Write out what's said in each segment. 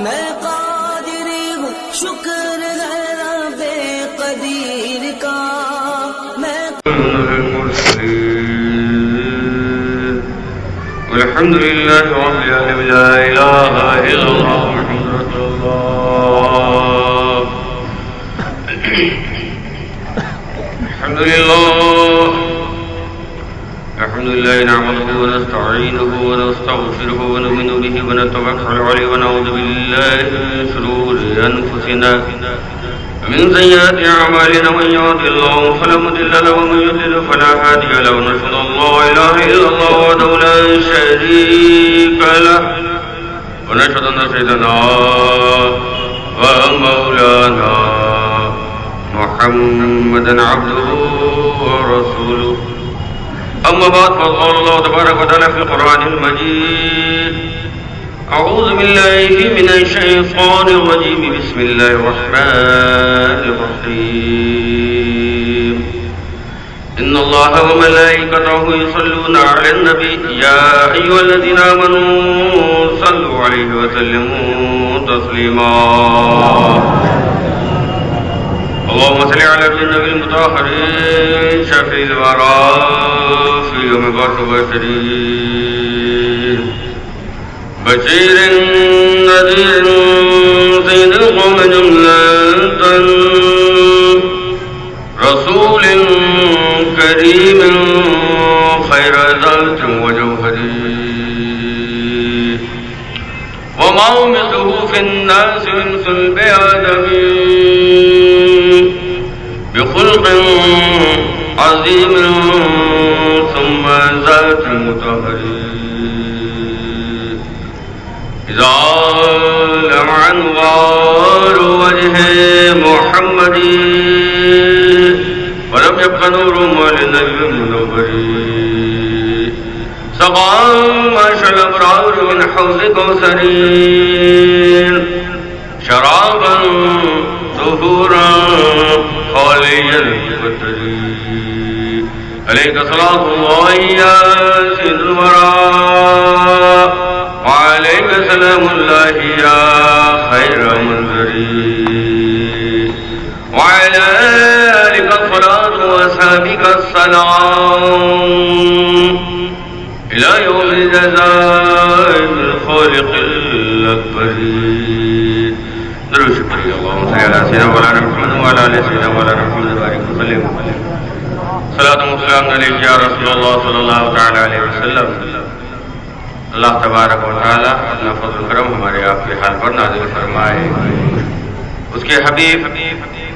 میں قادری ہوں شکر ہے رب قدیر کا میں والحمد لله رب العالمين لا إله إلا الله محمد رسول الله الحمد لله نعمده ونستعينه ونستغفره ونؤمن به ونتوكل عليه ونعوذ بالله من شرور أنفسنا ومن سيئات أعمالنا من يهده الله فلا مضل له ومن يضلل فلا هادي له ونشهد أن لا إله إلا الله وحده لا شريك له ونشهد أن سيدنا ومولانا محمدا عبده ورسوله أما بعد فقال الله تبارك وتعالى في القرآن المجيد أعوذ بالله من الشيطان الرجيم بسم الله الرحمن الرحيم إن الله وملائكته يصلون على النبي يا أيها الذين آمنوا صلوا عليه وسلموا تسليما اللهم صل على النبي المطهر شفيع الورى في يوم بعث بشرين بشير نذير سيد القوم جملة رسول كريم خير ذات وجوهري وما مثله في الناس من صلب آدم بخلق عظيم ثم ذات مطهري إذا لمع أنوار وجه محمد ولم يبق نور للنبي المنور سقى معشر الأبرار من حوض كوثر شرابا طهورا خاليا البدر عليك صلاة الله يا سيد الورى وعليك سلام الله يا خير منذري وعلى آلك الصلاة وأصحابك السلام إلى يوم الجزاء الخالق الأكبر. درود شکریہ. اللهم صل على سيدنا مولانا محمد وعلى آل سيدنا مولانا محمد وبارك وسلم. صلاۃ و سلام علیک یا رسول اللہ صلی اللہ تعالی علیہ وسلم. اللہ تبارک و تعالی اپنا فضل و کرم ہمارے آپ کے حال پر نازل فرمائے. اس کے حبیب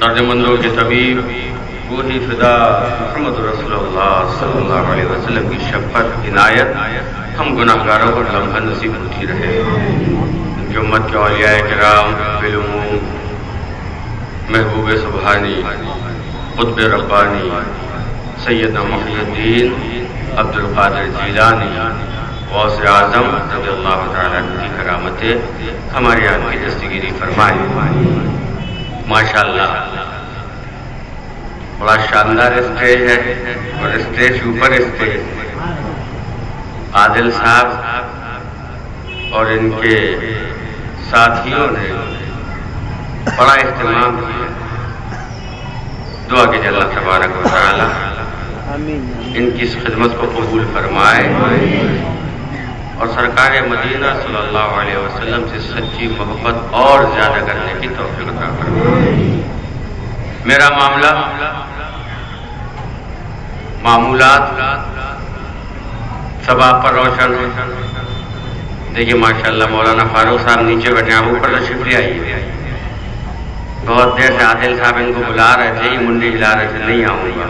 درد مندوں کے طبیب وہی فدا محمد رسول اللہ صلی اللہ علیہ وسلم کی شفقت عنایت ہم گناہ گاروں کو لمحہ نصیب ہوتی رہے. ان کی امت کے اولیاء کرام بالعموم محبوب سبحانی قطب ربانی سیدنا محی الدین عبد القادر جیلانی غوث اعظم رضی اللہ تعالیٰ عنہ کی کرامتیں ہمارے یہاں کی دستگیری فرمائے. ماشاءاللہ بڑا شاندار اسٹیج ہے اور اسٹیج اوپر اسٹیج. عادل صاحب اور ان کے ساتھیوں نے بڑا اہتمام کیا. دعا کہ اللہ تبارک و تعالی ان کی اس خدمت کو قبول فرمائے اور سرکار مدینہ صلی اللہ علیہ وسلم سے سچی محبت اور زیادہ کرنے کی توفیق عطا فرمائے. میرا معاملہ معمولات سب آپ پر روشن ہے. دیکھیے ماشاءاللہ مولانا فاروق صاحب نیچے بیٹھے ہیں, آپ اوپر تشریف لے آئیے. بہت دیر سے عادل صاحب ان کو بلا رہے تھے, یہ منڈی ہلا رہے تھے نہیں آؤں گا,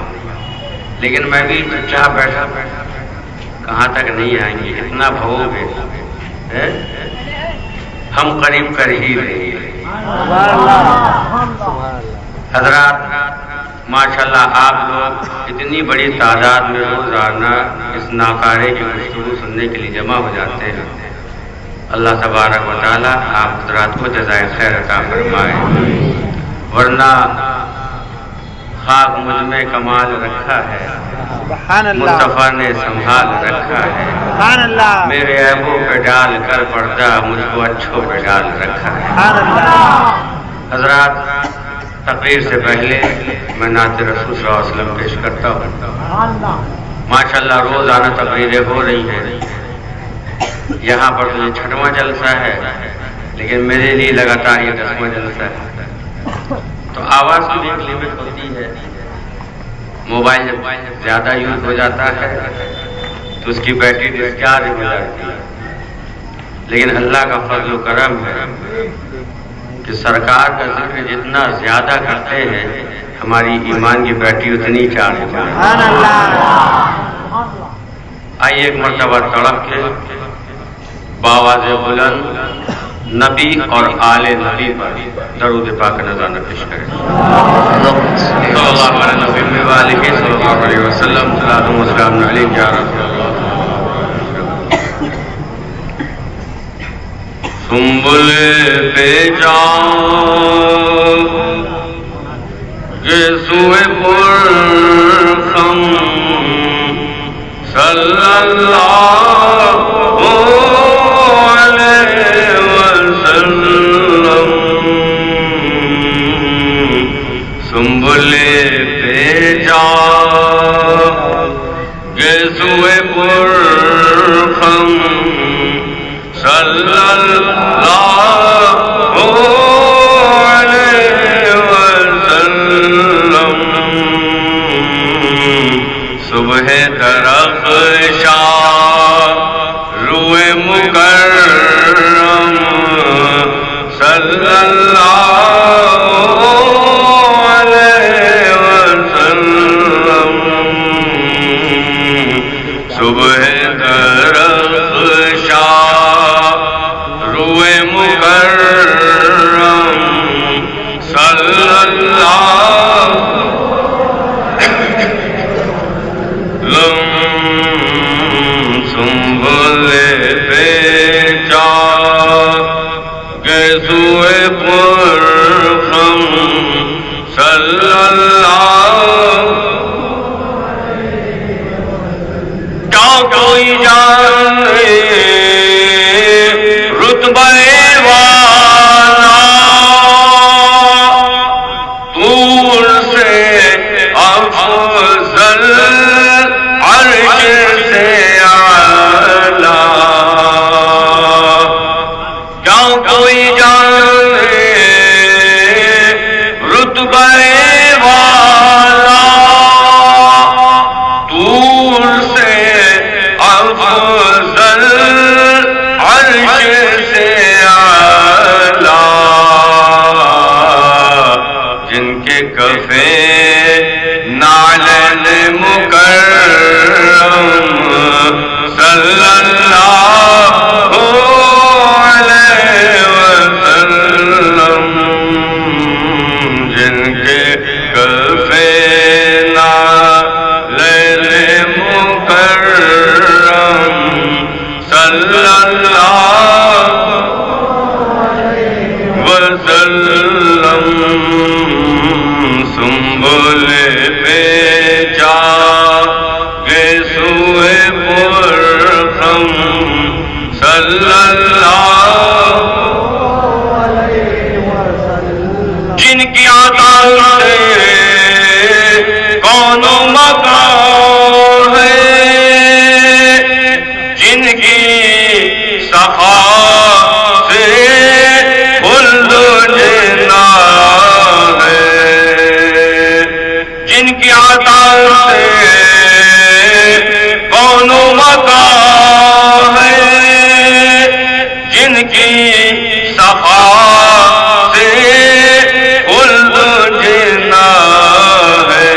لیکن میں بھی چاہ بیٹھا کہاں تک نہیں آئیں گے, اتنا بھوگ ہے ہم قریب کر ہی رہے ہیں. حضرات ماشاءاللہ آپ لوگ اتنی بڑی تعداد میں روزانہ اس ناکارے کی گفتگو سننے کے لیے جمع ہو جاتے ہیں. اللہ تبارک و تعالیٰ آپ حضرات کو جزائے خیر عطا فرمائے. ورنہ خاک مجھ میں کمال رکھا ہے، سبحان اللہ، مصطفیٰ نے سنبھال رکھا ہے، سبحان اللہ، میرے عیبوں پہ ڈال کر پردہ مجھ کو اچھوں پہ ڈال رکھا ہے۔ سبحان اللہ۔ حضرات، تقریر سے پہلے میں نعت رسول صلی اللہ علیہ وسلم پیش کرتا ہوں۔ ماشاءاللہ روزانہ تقریریں ہو رہی ہیں، یہاں پر تو یہ 6واں جلسہ ہے، لیکن میرے لیے لگاتار یہ 10واں جلسہ ہے، تو آواز کی بھی ایک لمٹ ہوتی ہے۔ موبائل جب زیادہ یوز ہو جاتا ہے تو اس کی بیٹری ڈسچارج ہو جاتی ہے، لیکن اللہ کا فضل و کرم ہے کہ سرکار کا ذکر جتنا زیادہ کرتے ہیں ہماری ایمان کی بیٹری اتنی چارج ہو جاتی ہے۔ سبحان اللہ۔ آئیے ایک مرتبہ تڑپ کے بآواز بلند نبی اور آل نبی پر درود پاک نذرانہ پیش کریں۔ صلی اللہ علیہ نبی وآلہ صلی اللہ علیہ وسلم، صلاۃ و سلام علیک یا رسول اللہ۔ سنبل پہ جاؤ کہ سوئے پرخم صلی اللہ علیہ وسلم، سنبل پہ جاؤ کہ سوئے پرخم صلی اللہ علیہ وسلم، صبح درخشاں روئے مکرم صلی اللہ علیہ وسلم، صبح درخشاں روئے مکرم صلی اللہ سنبھل پہ جا کے سوئے پرخم صلی اللہ، کیا کوئی جانے رتبہ والا طور سے افضل عرش سے اعلیٰ، کیا کوئی جانے رتبہ والا طور سے افضل عرش سے اعلیٰ، جن کے کفے نعلین مکرم صلی اللہ علیہ وسلم، جن کے کفے نعلین مکرم صلی اللہ وسلم، سنبل پہ جا کے سوئے پرخم صلی اللہ، جن کی عطا سے کون و مکان ہے، جن کی صفا سے خلد و جنہ ہے، جن کی عطا سے کون و مکان ہے، جن کی صفا سے خلد و جنہ ہے،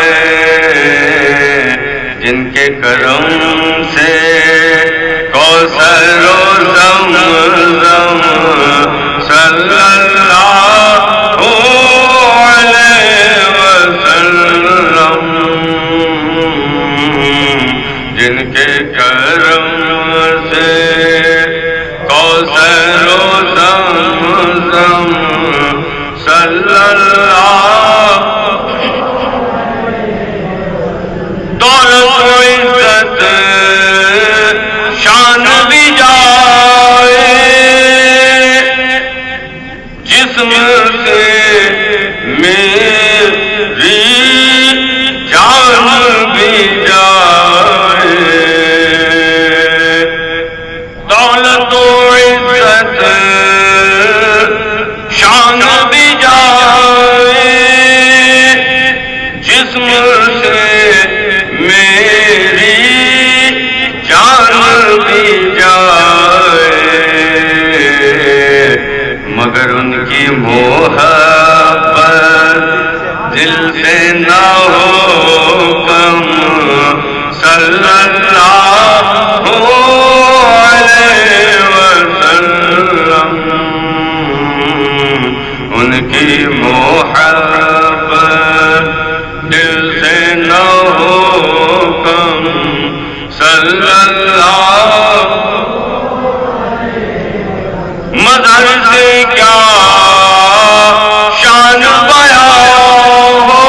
جسم سے میری جان بھی جائے، دولت و عزت شان بھی جائے، جسم سے میری جان بھی جائے، مگر ان کی محبت دل سے نہ ہو کم، صلی اللہ علیہ وسلم، ان کی محبت دل سے نہ ہو کم، صلی اللہ، مظہر سے کیا شان بیان ہو،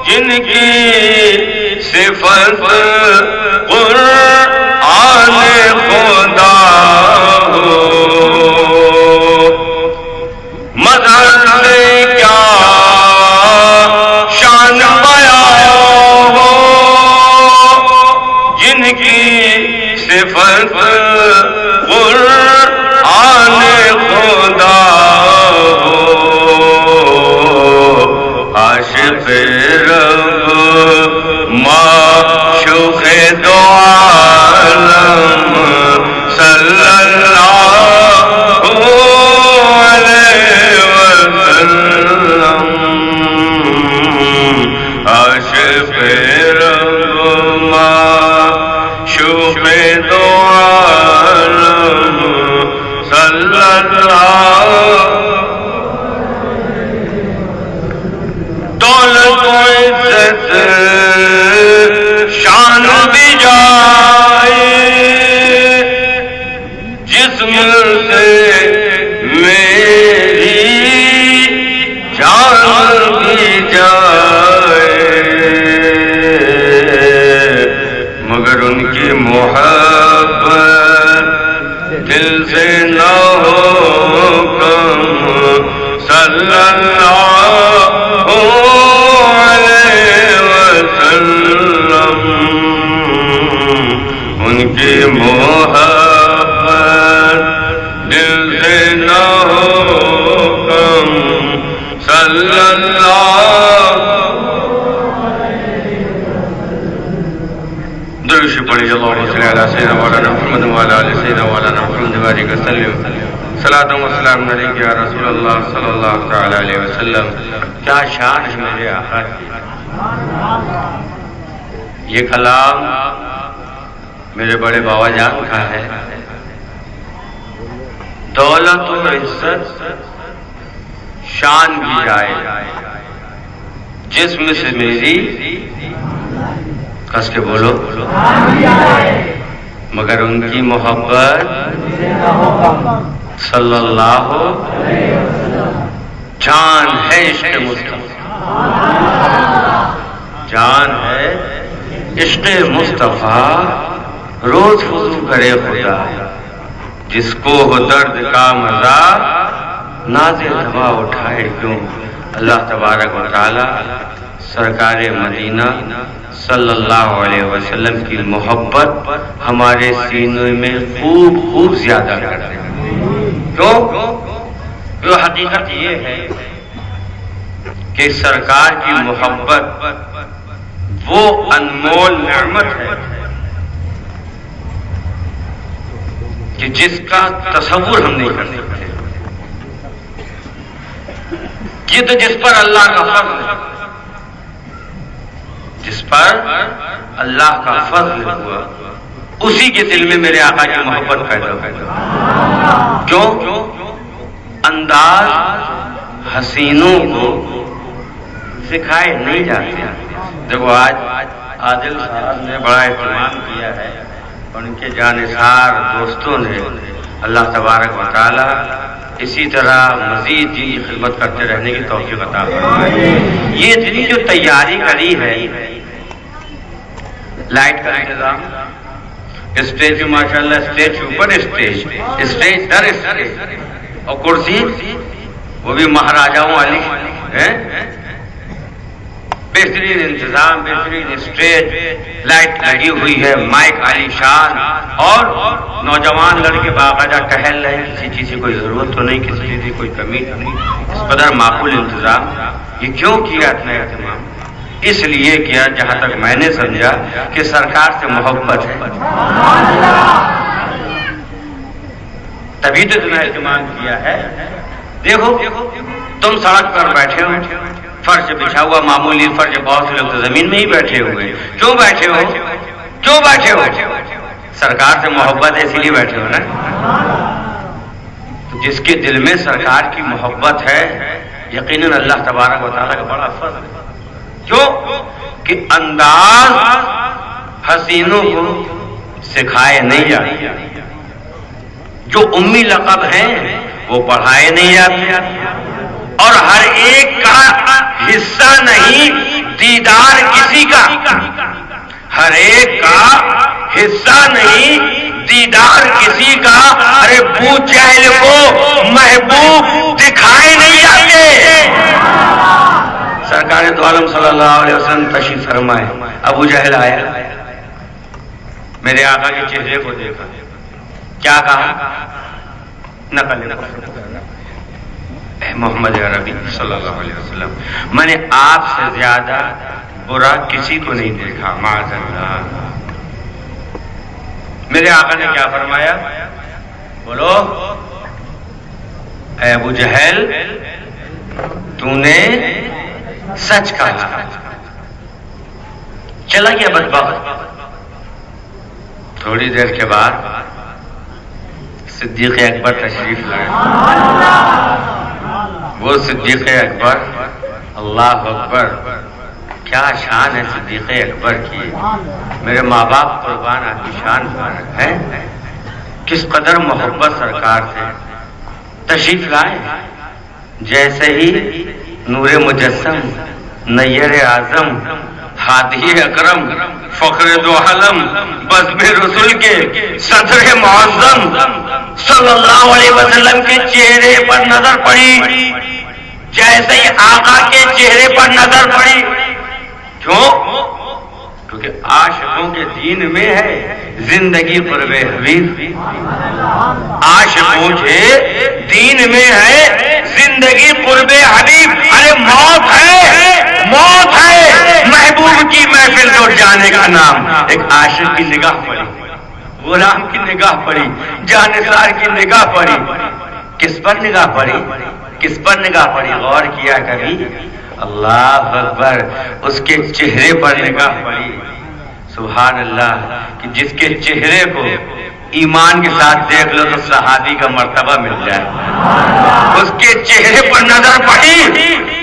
جن کی صفت قرآن خدا ہو، مظہر سے کیا شان بیان ہو، جن کی صفت قرآن خدا ہو، عاشق رب معشوق دو عالم، صلی اللہ علیہ وسلم، عاشق رب معشوق دو عالم، صلی اللہ، دولت و عزت شان بھی جائے، جسم سے میری جان بھی جائے، مگر ان کی محبت دل سے نہ ہو کم، صلی اللہ علیہ وسلم، ان کی محبت دل سے نہ ہو کم، صلی اللہ، درود پڑھیے، اللہم صلی علی سیدنا مولانا محمد وعلی آل سیدنا مولانا محمد وبارک وسلم، صلاۃ و سلام علیک یا رسول اللہ صلی اللہ تعالی علیہ وسلم۔ کیا شان ہے میرے آقا کی، یہ کلام میرے بڑے بابا جان کا ہے، دولت و عزت شان بھی جائے، جسم سے میری، کس کے بولو، مگر ان کی محبت صلی اللہ، جان ہے عشق مصطفیٰ، جان ہے عشق مصطفیٰ، روز وضو کرے خدا، جس کو ہو درد کا مزہ، نازل دوا اٹھائے کیوں، اللہ تبارک و تعالی سرکار مدینہ صلی اللہ علیہ وسلم کی محبت ہمارے سینوں میں خوب خوب زیادہ کر دے، کیوں؟ حقیقت یہ ہے کہ سرکار کی محبت وہ انمول نعمت ہے کہ جس کا تصور ہم نہیں کر سکتے، یہ تو جس پر اللہ کا فضل ہے، جس پر اللہ کا فضل ہوا، اسی کے دل میں میرے آقا کی محبت پیدا ہوئی، کیوں؟ انداز حسینوں کو سکھائے نہیں جاتے۔ دیکھو آج عادل صاحب نے بڑا اہتمام کیا ہے، اور ان کے جانثار دوستوں نے، اللہ تبارک و تعالی اسی طرح مزید دین کی خدمت کرتے رہنے کی توفیق عطا فرمائے۔ یہ اتنی جو تیاری کری ہے، لائٹ کا انتظام، اسٹیج میں ماشاءاللہ اسٹیج کے اوپر اسٹیج، اسٹیج در اسٹیج، اور کرسی وہ بھی مہاراجاؤں والی ہے، بہترین انتظام، بہترین اسٹیج، لائٹ لگی ہوئی ہے، مائک عالی شان، اور نوجوان لڑکے باقاعدہ ٹہل رہے ہیں، کسی چیز کی کوئی ضرورت تو نہیں، کسی چیز کی کوئی کمی تو نہیں، اس قدر معقول انتظام۔ یہ کیوں کیا اتنا اہتمام؟ اس لیے کیا جہاں تک میں نے سمجھا کہ سرکار سے محبت ہے، تبھی تو اتنا اہتمام کیا ہے۔ دیکھو تم سڑک پر بیٹھے ہو، فرش بچھا ہوا، معمولی فرش، بہت سے لوگ تو زمین میں ہی بیٹھے ہوئے، کیوں بیٹھے ہو؟ کیوں بیٹھے ہو؟ سرکار سے محبت ہے اسی لیے بیٹھے ہو نا۔ تو جس کے دل میں سرکار کی محبت ہے یقیناً اللہ تبارک و تعالیٰ کا بڑا فضل ہے۔ کیوں کہ انداز حسینوں کو سکھائے نہیں جاتے، جو امی لقب ہیں وہ پڑھائے نہیں جاتے، اور ہر ایک کا حصہ نہیں دیدار کسی کا، ہر ایک کا حصہ نہیں دیدار کسی کا۔ ارے ابو جہل کو محبوب دکھائے نہیں جاتے۔ سرکار دو عالم صلی اللہ علیہ وسلم تشریف فرمائے، ابو جہل آیا، میرے آقا کے چہرے کو دیکھا، کیا کہا؟ نقل اے محمد عربی صلی اللہ علیہ وسلم، میں نے آپ سے زیادہ برا کسی کو نہیں دیکھا، معاذ اللہ۔ میرے آقا نے کیا فرمایا؟ بولو، اے ابو جہل تو نے سچ کہا۔ چلا گیا بدبخت۔ تھوڑی دیر کے بعد صدیق اکبر تشریف لائے۔ وہ صدیق اکبر، اللہ اکبر، کیا شان ہے صدیق اکبر کی، میرے ماں باپ قربان آپ کی شان ہے، کس قدر محبت سرکار سے تشریف لائے۔ جیسے ہی نور مجسم، نیر اعظم، ہادی اکرم، فخر دو عالم، بزم رسول کے صدر معظم صلی اللہ علیہ وسلم کے چہرے پر نظر پڑی، جیسے ہی آقا کے چہرے پر نظر پڑی، کیوں؟ کیونکہ عاشقوں کے دین میں ہے زندگی قرب حبیب، عاشقوں کے دین میں ہے زندگی قرب حبیب۔ ارے موت ہے، موت ہے، محبوب کی محفل لوٹ جانے کا نام۔ ایک عاشق کی نگاہ پڑی، غلام کی نگاہ پڑی، جانثار کی نگاہ پڑی، کس پر نگاہ پڑی؟ کس پر نگاہ پڑی؟ غور کیا کبھی؟ اللہ اکبر، اس کے چہرے پر نگاہ پڑی۔ سبحان اللہ، کہ جس کے چہرے کو ایمان کے ساتھ دیکھ لو تو صحابی کا مرتبہ مل جائے۔ اس کے چہرے پر نظر پڑی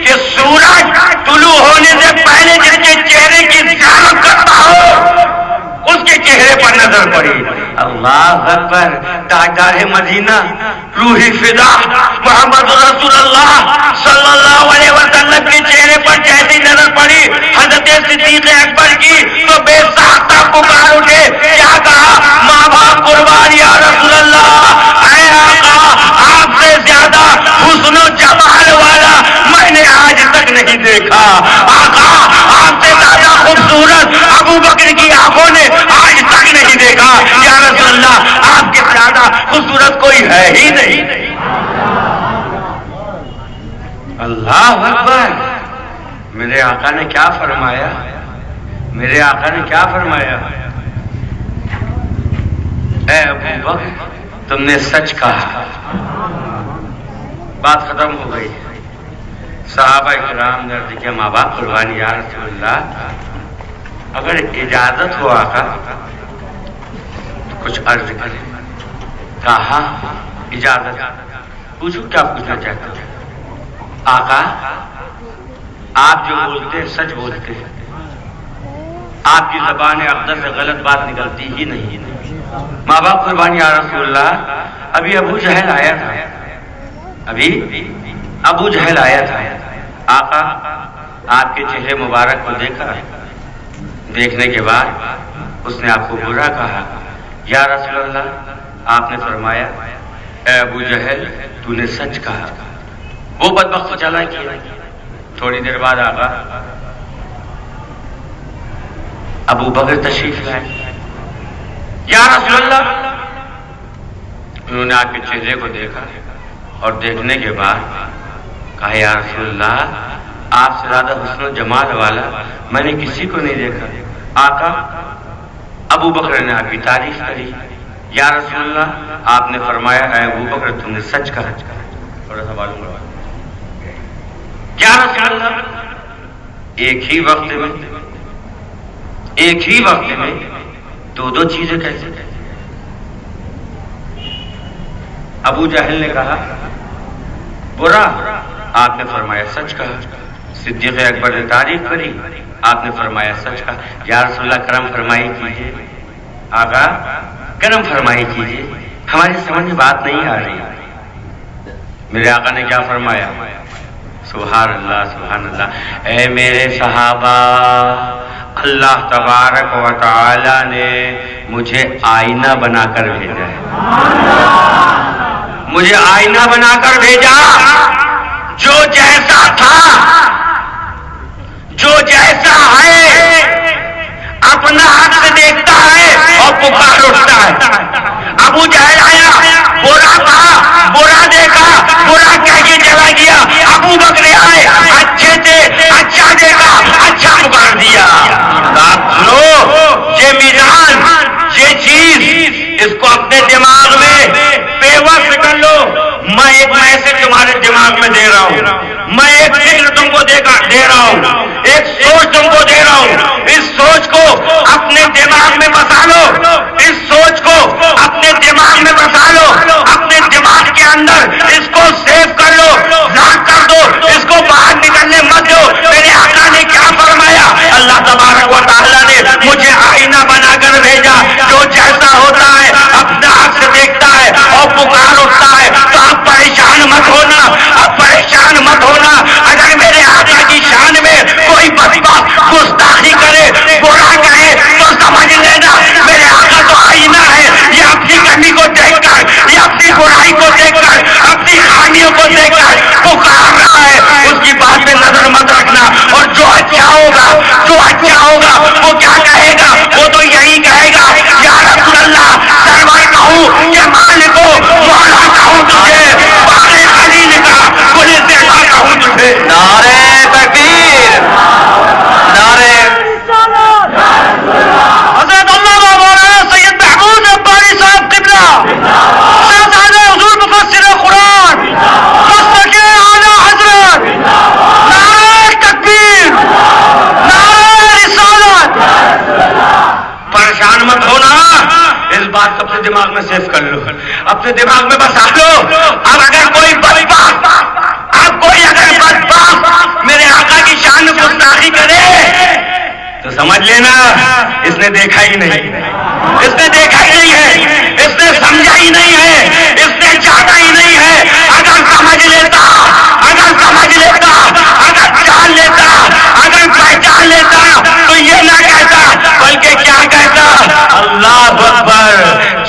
کہ سورج طلوع ہونے سے پہلے جس کے چہرے کی زیارت کرتا ہو اس کے چہرے پر نظر پڑی۔ اللہ اکبر، تاجدار مدینہ، روحی فدا محمد رسول اللہ صلی اللہ علیہ وسلم کے چہرے پر جیسی نظر پڑی حضرت صدیق اکبر کی تو بے ساختہ پکار اٹھے، کیا کہا؟ ماں باپ قربان یا رسول اللہ، اے آقا آپ سے زیادہ حسن و جمال والا میں نے آج تک نہیں دیکھا، آقا آپ سے زیادہ خوبصورت ابو بکر کی آنکھوں نے آج تک نہیں دیکھا، یا رسول اللہ آپ کے زیادہ خوبصورت کوئی ہے ہی نہیں۔ اللہ اکبر، میرے آقا نے کیا فرمایا؟ میرے آقا نے کیا فرمایا؟ اے ابو بکر تم نے سچ کہا۔ بات ختم ہو گئی۔ صحابہ کرام نے عرض کیا، ماں باپ قربانی یا رسول اللہ، اگر اجازت ہو آقا تو کچھ عرض کریں۔ کہا اجازت، پوچھو کیا پوچھنا چاہتے ہو؟ آقا آپ جو بولتے ہیں سچ بولتے ہیں، آپ کی زبان اقدس سے غلط بات نکلتی ہی نہیں۔ ماں باپ قربانی یا رسول اللہ، ابھی ابو جہل آیا تھا، ابھی ابو جہل آیا تھا، آقا آپ کے چہرے مبارک کو دیکھا، دیکھنے کے بعد اس نے آپ کو برا کہا، یا رسول اللہ آپ نے فرمایا اے ابو جہل تو نے سچ کہا. وہ بدبخت چلا گیا. تھوڑی دیر بعد آقا ابو بکر تشریف لائے. یا رسول اللہ. انہوں نے آپ کے چہرے کو دیکھا اور دیکھنے کے بعد کہا یا رسول اللہ آپ سے زیادہ حسن و جمال والا میں نے کسی کو نہیں دیکھا. آقا ابو بکر نے آپ کی تعریف کری. یا رسول اللہ آپ نے فرمایا اے ابو بکر تم نے سچ کہا. تھوڑا سا معلوم کروا. یا رسول اللہ ایک ہی وقت میں دو چیزیں کیسے؟ ابو جہل نے کہا برا. آپ نے فرمایا سچ کہا. صدیق اکبر نے تعریف کری. آپ نے فرمایا سچ کہا. یا رسول اللہ کرم فرمائی کیجیے. آقا کرم فرمائی کیجیے ہماری سمجھ میں بات نہیں آ رہی. میرے آقا نے کیا فرمایا؟ سبحان اللہ سبحان اللہ. اے میرے صحابہ اللہ تبارک و تعالی نے مجھے آئینہ بنا کر بھیجا ہے. مجھے آئینہ بنا کر بھیجا. جو جیسا تھا جو جیسا ہے اپنا حق سے دیکھتا ہے اور پکار اٹھتا ہے. ابو جہل آیا برا کہا برا دیکھا برا کہہ کے چلا گیا. ابو بکر آئے اچھے تھے اچھا دیکھا اچھا پکار دیا. سنو یہ میزان یہ چیز اس کو اپنے دماغ میں پیوست کر لو. میں ایک میسج تمہارے دماغ میں دے رہا ہوں. میں ایک فکر تم کو دے رہا ہوں. ایک سوچ تم کو دے رہا ہوں. اس سوچ کو اپنے دماغ میں بسا لو. اس سوچ کو اپنے دماغ میں بسا لو. اپنے دماغ کے اندر اس کو سیو کر لو. لاک کر دو. اس کو باہر نکلنے مت دو. میرے آقا نے کیا فرمایا؟ اللہ تبارک و تعالیٰ نے مجھے آئینہ بنا کر بھیجا. جو جیسا ہوتا ہے اپنا حق سے دیکھتا ہے اور پکار اٹھتا ہے. تو آپ پریشان مت ہونا. اب پریشان مت ہونا. اگر میرے آقا کی شان میں کوئی بدبخت گستاخی کرے برا کہے تو سمجھ لینا میرے آقا تو آئینہ ہے. یہ اپنی کمی کو دیکھ کر یہ اپنی برائی کو دیکھ کر اپنی خامیوں کو دیکھ کر پکار رہا ہے. اس کی بات پہ نظر مت رکھنا. اور جو اچھا ہوگا وہ کیا کہے گا؟ وہ تو یہی کہے گا یا رسول اللہ سرور کہوں کہ مالک ہو مولا کہوں تجھے باغ خلیل کا گل زیبا کہوں تجھے. نعرہ تکبیر نعرہ حضرت علامہ مولانا سید محمود ربانی صاحب قبلہ شہزادہ حضور مفسر قرآن مستقی اعلیٰ حضرت. نعرہ تکبیر نعرہ رسالت. پریشان مت ہونا. اس بات کو اپنے دماغ میں سیو کر لو. اپنے دماغ میں بسا لو. اب اگر کوئی بدبخت میرے آقا کی شان میں گستاخی کرے تو سمجھ لینا اس نے دیکھا ہی نہیں. اس نے دیکھا ہی نہیں ہے. اس نے سمجھا ہی نہیں ہے. اس نے جانا ہی نہیں ہے. اگر سمجھ لیتا اگر جان لیتا اگر پہچان لیتا تو یہ نہ کہتا بلکہ کیا کہتا؟ اللہ اکبر.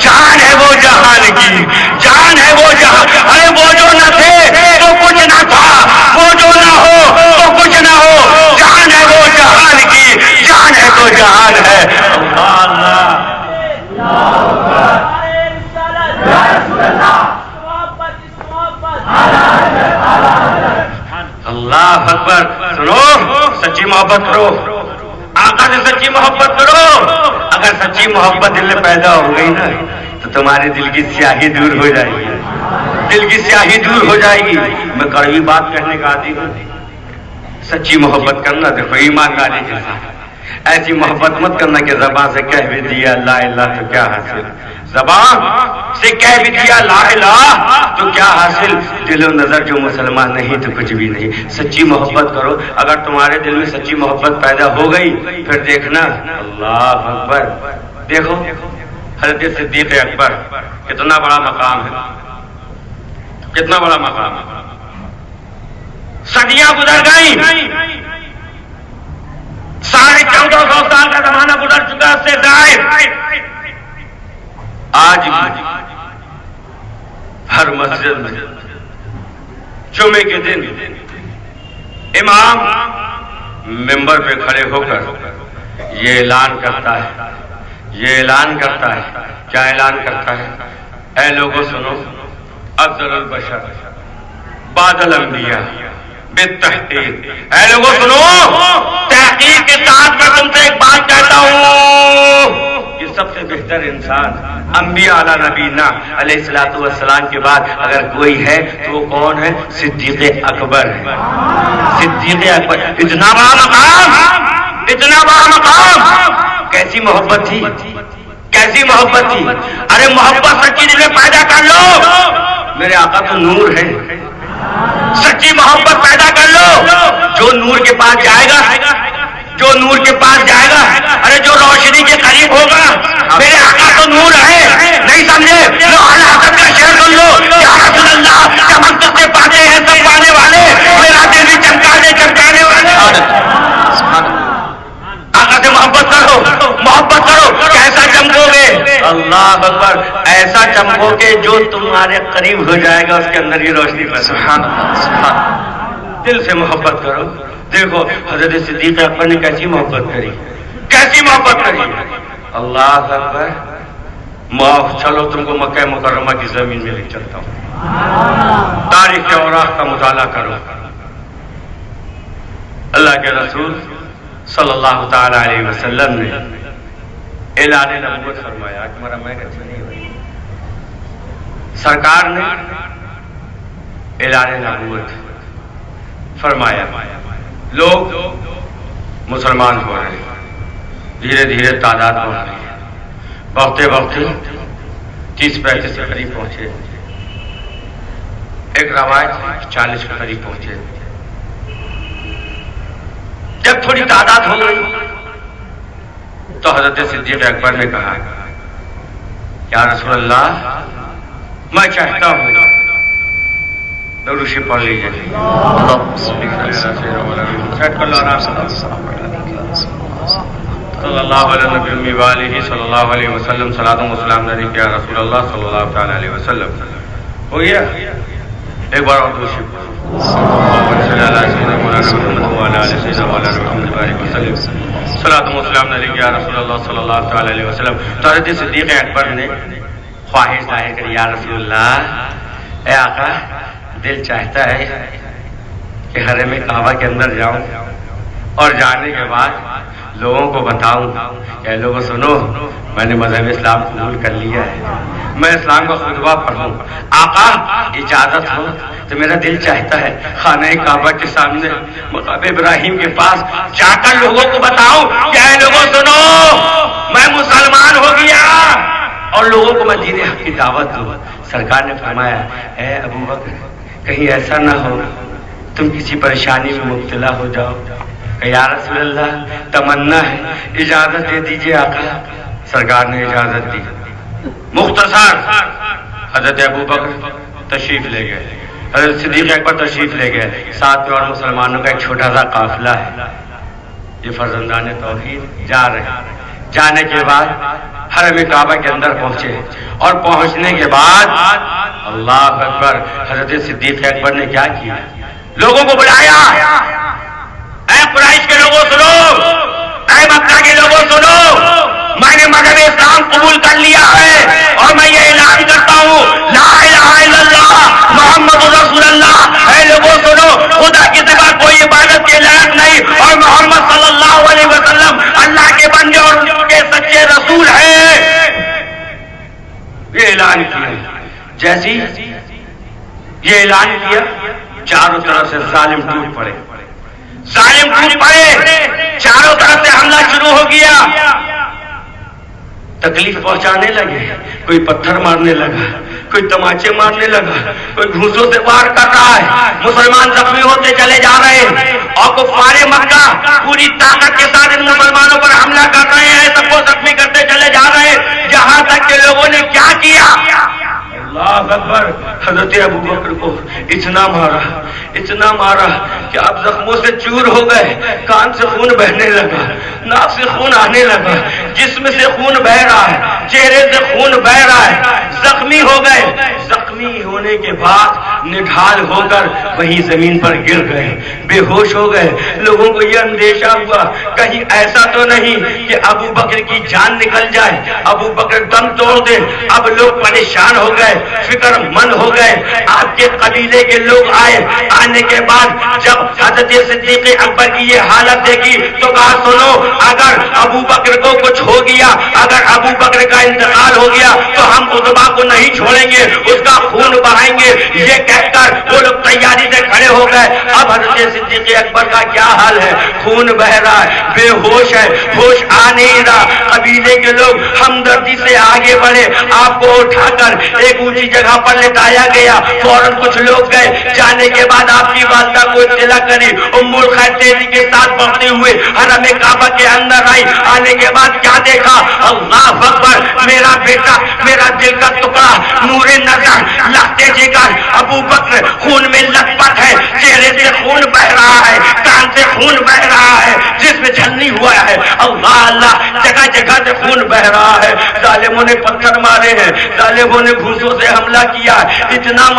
جان ہے وہ جہان کی. جان ہے وہ جہان. ارے وہ جو نہ تھے تو کچھ نہ تھا. وہ جو نہ ہو تو کچھ نہ ہو. جان ہے وہ جہان کی. جان ہے تو جہان ہے. اللہ اکبر. سنو سچی محبت کرو. آقا سے سچی محبت کرو. اگر سچی محبت دل میں پیدا ہو گئی نا تو تمہارے دل کی سیاہی دور ہو جائے گی. دل کی سیاہی دور ہو جائے گی. میں کڑوی بات کہنے کا عادی ہوں. سچی محبت کرنا دیکھو ایمان والے کے ساتھ. ایسی محبت مت کرنا کہ زبان سے کہہ بھی دیا لا الہ تو کیا حاصل. زبان سے کہہ بھی دیا لا الہ تو کیا حاصل. دل و نظر جو مسلمان نہیں تو کچھ بھی نہیں. سچی محبت کرو. اگر تمہارے دل میں سچی محبت پیدا ہو گئی پھر دیکھنا اللہ اکبر. دیکھو حضرت صدیق اکبر کتنا بڑا مقام ہے. کتنا بڑا مقام ہے. صدیاں گزر گئی. 1450 سال کا زمانہ گزر چکا اس سے زائد. آج ہر مسجد میں جمعے کے دن امام ممبر پہ کھڑے ہو کر یہ اعلان کرتا ہے کیا اعلان کرتا ہے؟ اے لوگوں سنو، افضل البشر بعد الانبیاء بالتحقیق، اے لوگوں سنو، تحقیق کے ساتھ میں تم سے ایک بات کہتا ہوں کہ سب سے بہتر انسان انبیاء علی نبینا علیہ الصلوۃ والسلام کے بعد اگر کوئی ہے تو وہ کون ہے؟ صدیق اکبر ہے۔ صدیق اکبر، اتنا بڑا مقام، کیسی محبت تھی، کیسی محبت تھی! ارے محبت سچی دل میں پیدا کر لو، میرے آقا تو نور ہے، سچی محبت پیدا کر لو۔ جو نور کے پاس جائے گا، ارے جو روشنی کے قریب ہوگا، میرے آقا تو نور ہے، نہیں سمجھے؟ لو اعلی حضرت کا شعر سن لو، یا رسول اللہ چمک سے پاتے ہیں سب پانے والے، میرا دل بھی چمکانے والے۔ آقا سے محبت کرو، کیسا چمکو گے؟ اللہ اکبر، ایسا چمکو گے جو تمہارے قریب ہو جائے گا اس کے اندر یہ روشنی پر۔ سبحان اللہ، دل سے محبت کرو۔ دیکھو حضرت صدیق اکبر نے کیسی محبت کری، اللہ اکبر۔ معاف، چلو تم کو مکہ مکرمہ کی زمین میں لے چلتا ہوں، تاریخ کے اوراق کا مطالعہ کرو۔ اللہ کے رسول صلی اللہ تعالی علیہ وسلم نے اعلان نبوت فرمایا، تمہارا مائک اچھا نہیں ہوئی، سرکار نے اعلان نبوت فرمایا، لوگ مسلمان ہو رہے ہیں، دھیرے دھیرے تعداد بڑھ رہی ہے، بڑھتے 30-35 کے قریب پہنچے، ایک روایت 40 کے قریب پہنچے۔ جب تھوڑی تعداد ہو گئی تو حضرت صدیق اکبر نے کہا، یا رسول اللہ میں چاہتا ہوں، درود شریف پڑھ لیجیے، صلی اللہ علیہ نبی والہ صلی اللہ علیہ وسلم، صلاۃ و سلام علیک یا رسول اللہ صلی اللہ تعالی علیہ وسلم۔ ہو گیا؟ ایک بار اور درود شریف پڑھو، صلاۃ و سلام علیک یا رسول اللہ صلی اللہ تعالی علیہ وسلم۔ تو حضرت صدیق اکبر نے خواہش ظاہر کری، یا رسول اللہ، اے آقا دل چاہتا ہے کہ حرم کعبہ کے اندر جاؤں اور جانے کے بعد لوگوں کو بتاؤں کہ لوگوں سنو، میں نے مذہب اسلام قبول کر لیا ہے، میں اسلام کا خطبہ پڑھوں۔ آقا اجازت ہو تو میرا دل چاہتا ہے خانہ کعبہ کے سامنے مقام ابراہیم کے پاس جا کر لوگوں کو بتاؤں کہ اے لوگوں سنو، میں مسلمان ہو گیا، اور لوگوں کو میں دین حق کی دعوت دوں۔ سرکار نے فرمایا، اے ابو بکر کہیں ایسا نہ ہو تم کسی پریشانی میں مبتلا ہو جاؤ۔ کہ یا رسول اللہ تمنا ہے، اجازت دے دیجئے آقا۔ سرکار نے اجازت دی۔ مختصر حضرت ابو بکر تشریف لے گئے، حضرت صدیق اکبر تشریف لے گئے، ساتھ میں اور مسلمانوں کا ایک چھوٹا سا قافلہ ہے، یہ فرزندان توحید جا رہے ہیں۔ جانے کے بعد حرم کعبہ کے اندر پہنچے، اور پہنچنے کے بعد اللہ اکبر، حضرت صدیق اکبر نے کیا کیا؟ لوگوں کو بلایا، اے قریش کے لوگوں سنو، اے مکہ کے لوگوں سنو، میں نے مذہب اسلام قبول کر لیا ہے، اور میں یہ اعلان کرتا ہوں لا الہ الا اللہ محمد رسول اللہ۔ اے لوگوں سنو، خدا کے سوا کوئی عبادت کے لائق نہیں، اور محمد صلی اللہ علیہ وسلم اللہ کے بندے اور ان کے سچے رسول ہیں۔ یہ اعلان کیا، جیسی یہ اعلان کیا چاروں طرف سے ظالم ٹوٹ پڑے، چاروں طرف سے حملہ شروع ہو گیا، تکلیف پہنچانے لگے، کوئی پتھر مارنے لگا، کوئی تماچے مارنے لگا، کوئی گھوسوں سے وار کر رہا ہے، مسلمان زخمی ہوتے چلے جا رہے ہیں، اور کفار مکہ پوری طاقت کے ساتھ ان مسلمانوں پر حملہ کر رہے ہیں، سب کو زخمی کرتے چلے جا رہے ہیں، جہاں تک کہ لوگوں نے کیا کیا؟ اللہ اکبر، حضرت ابو بکر کو اتنا مارا کہ آپ زخموں سے چور ہو گئے، کان سے خون بہنے لگا، ناک سے خون آنے لگا، جسم سے خون بہ رہا ہے، چہرے سے خون بہ رہا ہے، زخمی ہو گئے۔ زخمی ہونے کے بعد نڈھال ہو کر وہیں زمین پر گر گئے، بے ہوش ہو گئے۔ لوگوں کو یہ اندیشہ ہوا کہیں ایسا تو نہیں کہ ابو بکر کی جان نکل جائے، ابو بکر دم توڑ دے۔ اب لوگ پریشان ہو گئے، فکر مند ہو گئے۔ آپ کے قبیلے کے لوگ آئے، آنے کے بعد جب حضرت صدیق اکبر کی یہ حالت دیکھی تو کہا سنو، اگر ابو بکر کو کچھ ہو گیا، اگر ابو بکر کا انتقال ہو گیا تو ہم عتبہ کو نہیں چھوڑیں گے، اس کا خون بہائیں گے۔ یہ کہہ کر وہ لوگ تیاری سے کھڑے ہو گئے۔ اب حضرت صدیق اکبر کا کیا حال ہے؟ خون بہ رہا ہے، بے ہوش ہے، ہوش آ نہیں رہا۔ قبیلے کے لوگ ہمدردی سے آگے بڑھے، آپ کو اٹھا کر ایک اونچی جگہ پر لٹایا گیا۔ فوراً کچھ لوگ گئے، جانے کے بعد آپ کی والدہ کو اطلاع کری۔ ام الخیر تیزی کے ساتھ بڑھتے ہوئے حرم کعبہ کے اندر آئی۔ آنے کے بعد کیا دیکھا؟ اللہ اکبر، میرا بیٹا، میرا دل کا ٹکڑا، نور نظر، لہتے جگر ابو بکر خون میں لت پت ہے، چہرے سے خون بہ رہا ہے، کان سے خون بہ رہا ہے، جس میں جھلنی ہوا ہے۔ اللہ اللہ، جگہ جگہ سے خون بہ رہا ہے۔ ظالموں نے پتھر مارے ہیں، ظالموں نے گھوسوں سے حملہ کیا، اتنا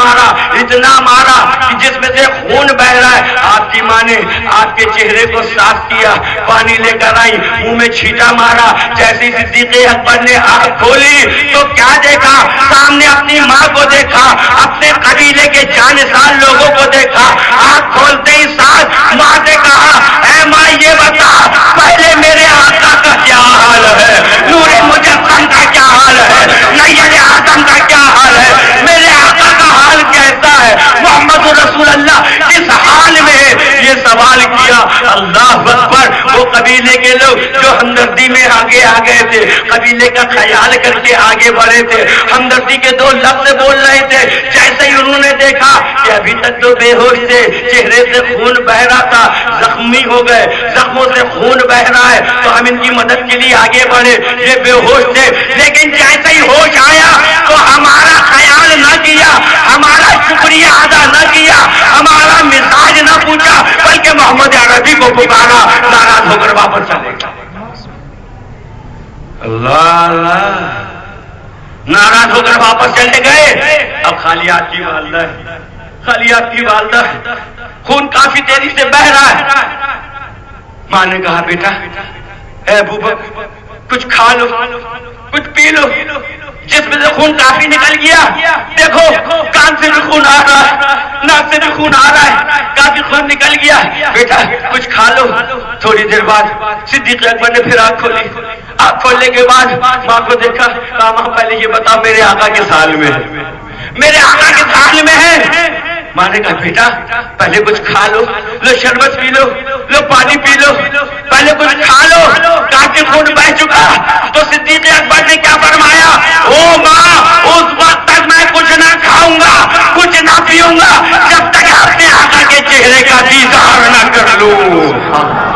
مارا کہ جس میں سے خون بہ رہا ہے۔ آپ کی ماں نے آپ کے چہرے کو صاف کیا، پانی لے کر آئی، منہ میں چھینٹا مارا۔ جیسے صدیق اکبر نے آنکھ کھولی تو کیا دیکھا؟ سامنے اپنی ماں کو دیکھا، اپنے قبیلے کے جانسار لوگوں کو دیکھا۔ آنکھ کھولتے ہی ساتھ ماں سے کہا، اے ماں یہ بتا پہلے میرے آقا کا کیا حال ہے، نور مجسم کا کیا حال ہے، نیر اعظم کا کیا حال ہے، میرے آقا کا حال کیسا ہے، محمد رسول اللہ کس حال میں ہے؟ یہ سوال کیا۔ اللہ اکبر، وہ قبیلے کے لوگ جو ہمدردی میں آگے آ گئے تھے، قبیلے کا خیال کر کے آگے بڑھے تھے، ہمدردی کے دو لفظ بول رہے تھے، جیسے ہی انہوں نے دیکھا کہ ابھی تک تو بے ہوش تھے، چہرے سے خون بہ رہا تھا، زخمی ہو گئے، زخموں سے خون بہ رہا ہے، تو ہم ان کی مدد کے لیے آگے بڑھے۔ یہ بے ہوش تھے، لیکن جیسے ہی ہوش آیا تو ہمارا خیال نہ کیا، ہمارا شکریہ ادا نہ کیا، ہمارا مزاج نہ پوچھا، بلکہ محمد عربی کو پکارا، ناراض ہو کر واپس چلے گا۔ اللہ اللہ، ناراض ہو کر واپس چلے گئے۔ اب خالیات کی والدہ ہے، خالیات کی والدہ ہے، خون کافی تیزی سے بہ رہا ہے۔ ماں نے کہا بیٹا، اے ابو بکر کچھ کھا لو، کچھ پی لو، جس میں سے خون کافی نکل گیا۔ دیکھو کان سے بھی خون آ رہا ہے، ناک سے بھی خون آ رہا ہے، کافی خون نکل گیا، بیٹا کچھ کھا لو۔ تھوڑی دیر بعد صدیق اکبر نے پھر آنکھ کھولی، آنکھ کھولنے کے بعد ماں کو دیکھا، کہا ماں پہلے یہ بتا میرے آقا کس حال میں ہے، میرے آقا کس حال میں ہے؟ ماں نے کہا بیٹا پہلے کچھ کھا لو، لو شربت پی لو پانی پی لو، پہلے کچھ کھا لو، کافی خون بہ چکا۔ تو صدیق اکبر نے کیا فرمایا؟ او ماں، اس وقت تک میں کچھ نہ کھاؤں گا، کچھ نہ پیوں گا، جب تک اپنے آقا کے چہرے کا دیدار نہ کر لوں۔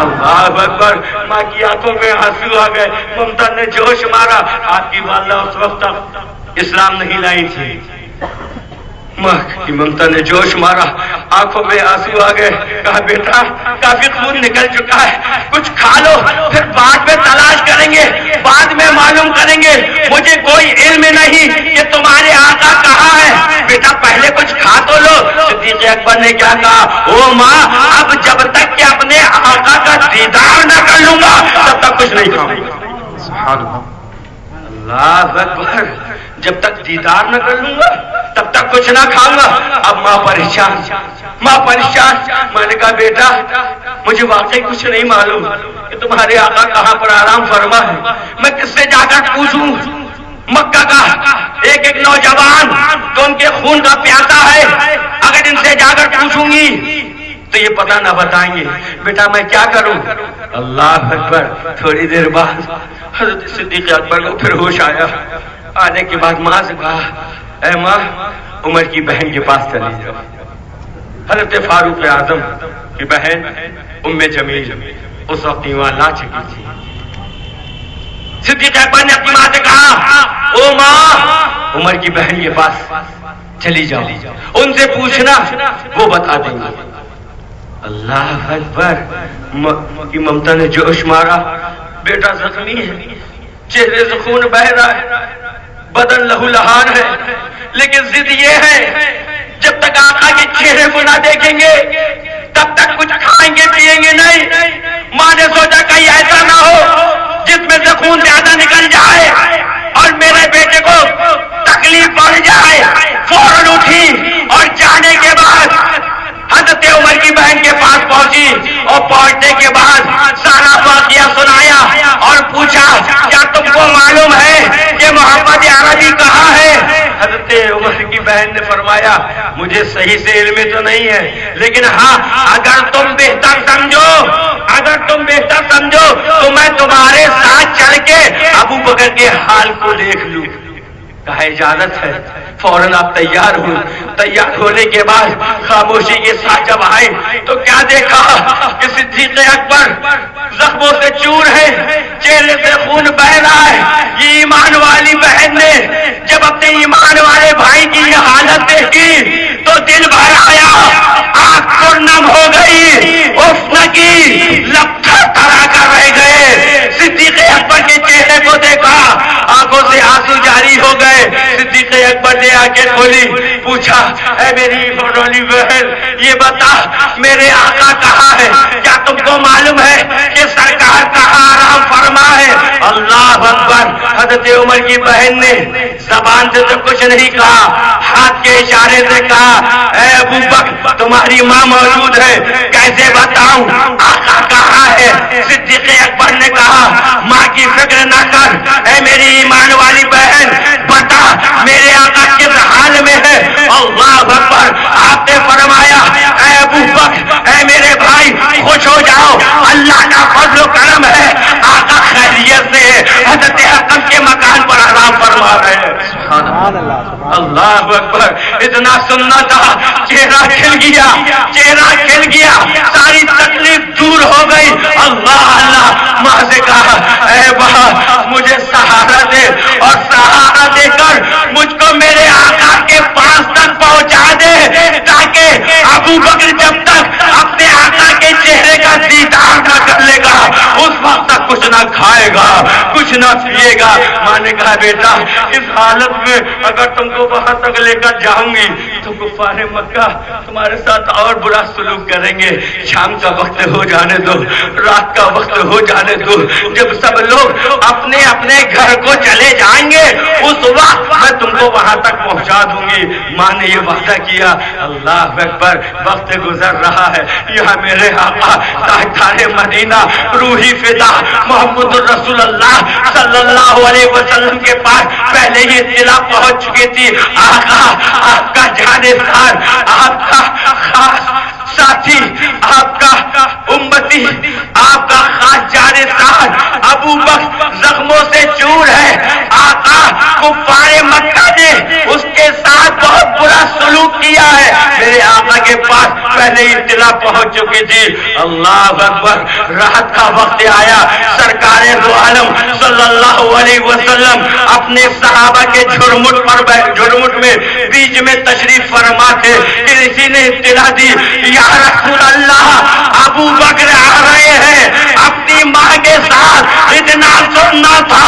اللہ اکبر، ماں کی آنکھوں میں آنسو آ گئے، ممتا نے جوش مارا۔ آپ کی والدہ اس وقت تک اسلام نہیں لائی تھی۔ ماں کی ممتا نے جوش مارا، آنکھوں میں آنسو آ گئے، کہا بیٹا کافی خون نکل چکا ہے، کچھ کھا لو، پھر بعد میں تلاش کریں گے، بعد میں معلوم کریں گے، مجھے کوئی علم نہیں کہ تمہارے آقا کہاں ہے، بیٹا پہلے کچھ کھا تو لو۔ صدیق اکبر نے کیا کہا؟ او ماں، اب جب تک کہ اپنے آقا کا دیدار نہ کر لوں گا تب تک کچھ نہیں کھاؤں گا۔ سبحان اللہ اکبر، جب تک دیدار نہ کر لوں گا تب تک کچھ نہ کھاؤں گا۔ اب ماں پریشان، میں نے کہا بیٹا مجھے واقعی کچھ نہیں معلوم کہ تمہارے آقا کہاں پر آرام فرما ہے، میں کس سے جا کر پوچھوں؟ مکہ کا ایک ایک نوجوان تو ان کے خون کا پیاسا ہے، اگر ان سے جا کر پوچھوں گی تو یہ پتہ نہ بتائیں گے، بیٹا میں کیا کروں؟ اللہ اکبر۔ تھوڑی دیر بعد حضرت صدیق اکبر کو پھر ہوش آیا، آنے کے بعد ماں سے کہا، اے ماں عمر کی بہن کے پاس چلی جاؤ۔ حضرت فاروق اعظم کی بہن ام جمیل اس وقت ایمان لا چکی تھی۔ صدیق اکبر نے اپنی ماں سے کہا، او ماں عمر کی بہن کے پاس چلی جاؤ، ان سے پوچھنا وہ بتا دیں گے۔ اللہ اکبر، کی ممتا نے جوش مارا، بیٹا زخمی ہے، چہرے سے خون بہ رہا ہے، بدن لہو لہان ہے، لیکن ضد یہ ہے جب تک آقا کے چہرے کو نہ دیکھیں گے تب تک کچھ کھائیں گے پیئیں گے نہیں۔ ماں نے سوچا کہیں ایسا نہ ہو جس میں سے خون زیادہ نکل جائے اور میرے بیٹے کو تکلیف پڑ جائے۔ فوراً اٹھی اور جانے کے بعد حضرت عمر کی بہن کے پاس پہنچی اور پہنچنے کے بعد سارا واقعہ سنایا اور پوچھا کیا تم کو معلوم ہے کہ محمد عربی کہاں ہے؟ حضرت عمر کی بہن نے فرمایا مجھے صحیح سے علم تو نہیں ہے، لیکن ہاں اگر تم بہتر سمجھو تو میں تمہارے ساتھ چل کے ابو بکر کے حال کو دیکھ لوں۔ کہا اجازت ہے۔ فوراً آپ تیار ہوئے۔ تیار ہونے کے بعد خاموشی کے ساتھ جب آئے تو کیا دیکھا کہ صدیق اکبر زخموں سے چور ہے، چہرے سے خون بہ رہا ہے۔ یہ ایمان والی بہن نے جب اپنے ایمان والے بھائی کی یہ حالت دیکھی تو دل بھر آیا، آنکھ پرنم ہو گئی، اف نہ کی، لب تھرتھرا کر رہ گئے۔ صدیق اکبر کے چہرے کو دیکھا، آنکھوں سے آنسو جاری ہو گئے۔ صدیق اکبر نے آنکھیں کھولی، پوچھا اے میری بڑی بہن یہ بتا میرے آقا کہاں ہے؟ کیا تم کو معلوم ہے کہ سرکار کہاں آرام فرما ہے؟ اللہ اکبر۔ حضرت عمر کی بہن نے زبان سے تو کچھ نہیں کہا، ہاتھ کے اشارے سے کہا اے ابو بکر تمہاری ماں موجود ہے، کیسے بتاؤں آقا کہاں ہے؟ صدیق اکبر نے کہا ماں کی فکر نہ کر اے میری ایمان والی بہن، بتا میرے آقا کس حال میں ہے؟ اللہ اکبر۔ آپ نے فرمایا اے ابو بکر اے میرے بھائی خوش ہو جاؤ، اللہ کا فضل و کرم ہے، آقا خیریت سے ہے، حضرت حکم کے مکان پر آرام فرما رہے ہیں۔ سبحان اللہ، اللہ اکبر۔ اتنا سننا تھا، چہرہ کھل گیا، چہرہ کھل گیا، ساری تکلیف دور ہو گئی۔ اللہ اللہ، ماں سے کہا اے ماں مجھے سہارا دے اور سہارا دے کر مجھ کو میرے آقا کے پاس تک پہنچا دے، تاکہ ابو بکر جب تک اپنے آقا کے چہرے کا دیدار نہ کر لے گا اس وقت تک کچھ نہ کھائے گا، کچھ نہ پیے گا۔ ماں نے کہا بیٹا اس حالت میں اگر تم کو وہاں تک لے کر جاؤں گی تو کفار مکہ تمہارے ساتھ اور برا سلوک کریں گے۔ شام کا وقت ہو جانے دو، رات کا وقت ہو جانے دو، جب سب لوگ اپنے اپنے گھر کو چلے جائیں گے اس وقت میں تم کو وہاں تک پہنچا دوں گی۔ ماں نے یہ وعدہ کیا۔ اللہ اکبر۔ وقت گزر رہا ہے، یہاں میرے آقا تاجدار مدینہ روحی فدا محمد رسول اللہ صلی اللہ علیہ وسلم کے پاس پہلے ہی اطلاع پہنچ چکی تھی۔ آقا آپ کا جانشین، آپ کا خاص ساتھی، آپ کا امتی، آپ کا خاص جانشین ابو بکر زخموں سے چور ہے۔ آقا کفار مکہ نے اس کے ساتھ بہت برا سلوک کیا ہے۔ میرے آقا کے پاس پہلے ہی اطلاع پہنچ چکی تھی۔ اللہ اکبر۔ رات کا وقت آیا، سرکار دو عالم صلی اللہ علیہ وسلم اپنے صحابہ کے جھرمٹ میں بیچ میں تشریف فرما تھے کہ کسی نے اطلاع دی یا رسول اللہ ابو بکر آ رہے ہیں اپنی ماں کے ساتھ۔ اتنا سننا تھا،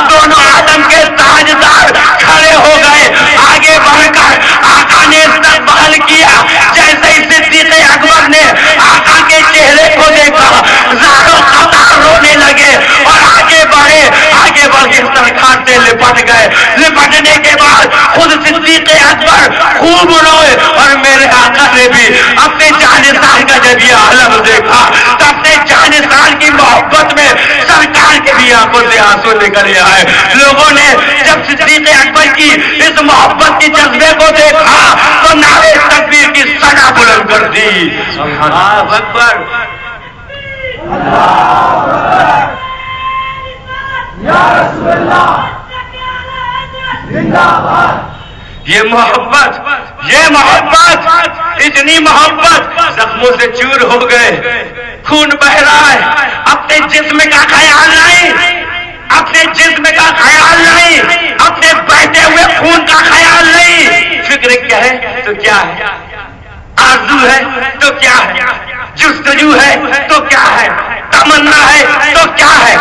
دونوں عالم کے تاجدار کھڑے ہو گئے، آگے بڑھ کر آقا نے استقبال کیا۔ جیسے ہی صدیق اکبر نے آقا کے چہرے کو دیکھا زاروں قطار رونے لگے اور آگے بڑھے، آگے بڑھ کے سرکار سے لپٹ گئے۔ لپٹنے کے بعد خود صدیق اکبر خوب روئے اور میرے آقا نے بھی اپنے جانشین کا جب یہ عالم دیکھا تو اپنے جانشین کی محبت میں سرکار کے بھی آنکھوں سے آنسو نکل آئے۔ لوگوں نے جب صدیق اکبر کی اس محبت کی جذبے کو دیکھا تو نعرے تکبیر کی صدا بلند کر دی۔ اللہ اکبر، یا رسول اللہ زندہ باد۔ یہ محبت اتنی محبت زخموں سے چور ہو گئے، خون بہ رہا ہے، اپنے جسم کا خیال نہیں، اپنے جسم کا خیال نہیں، اپنے بہتے ہوئے خون کا خیال نہیں۔ فکر کیا ہے تو کیا ہے، آرزو ہے تو کیا ہے، جستجو ہے تو کیا ہے، تمنا ہے تو کیا ہے،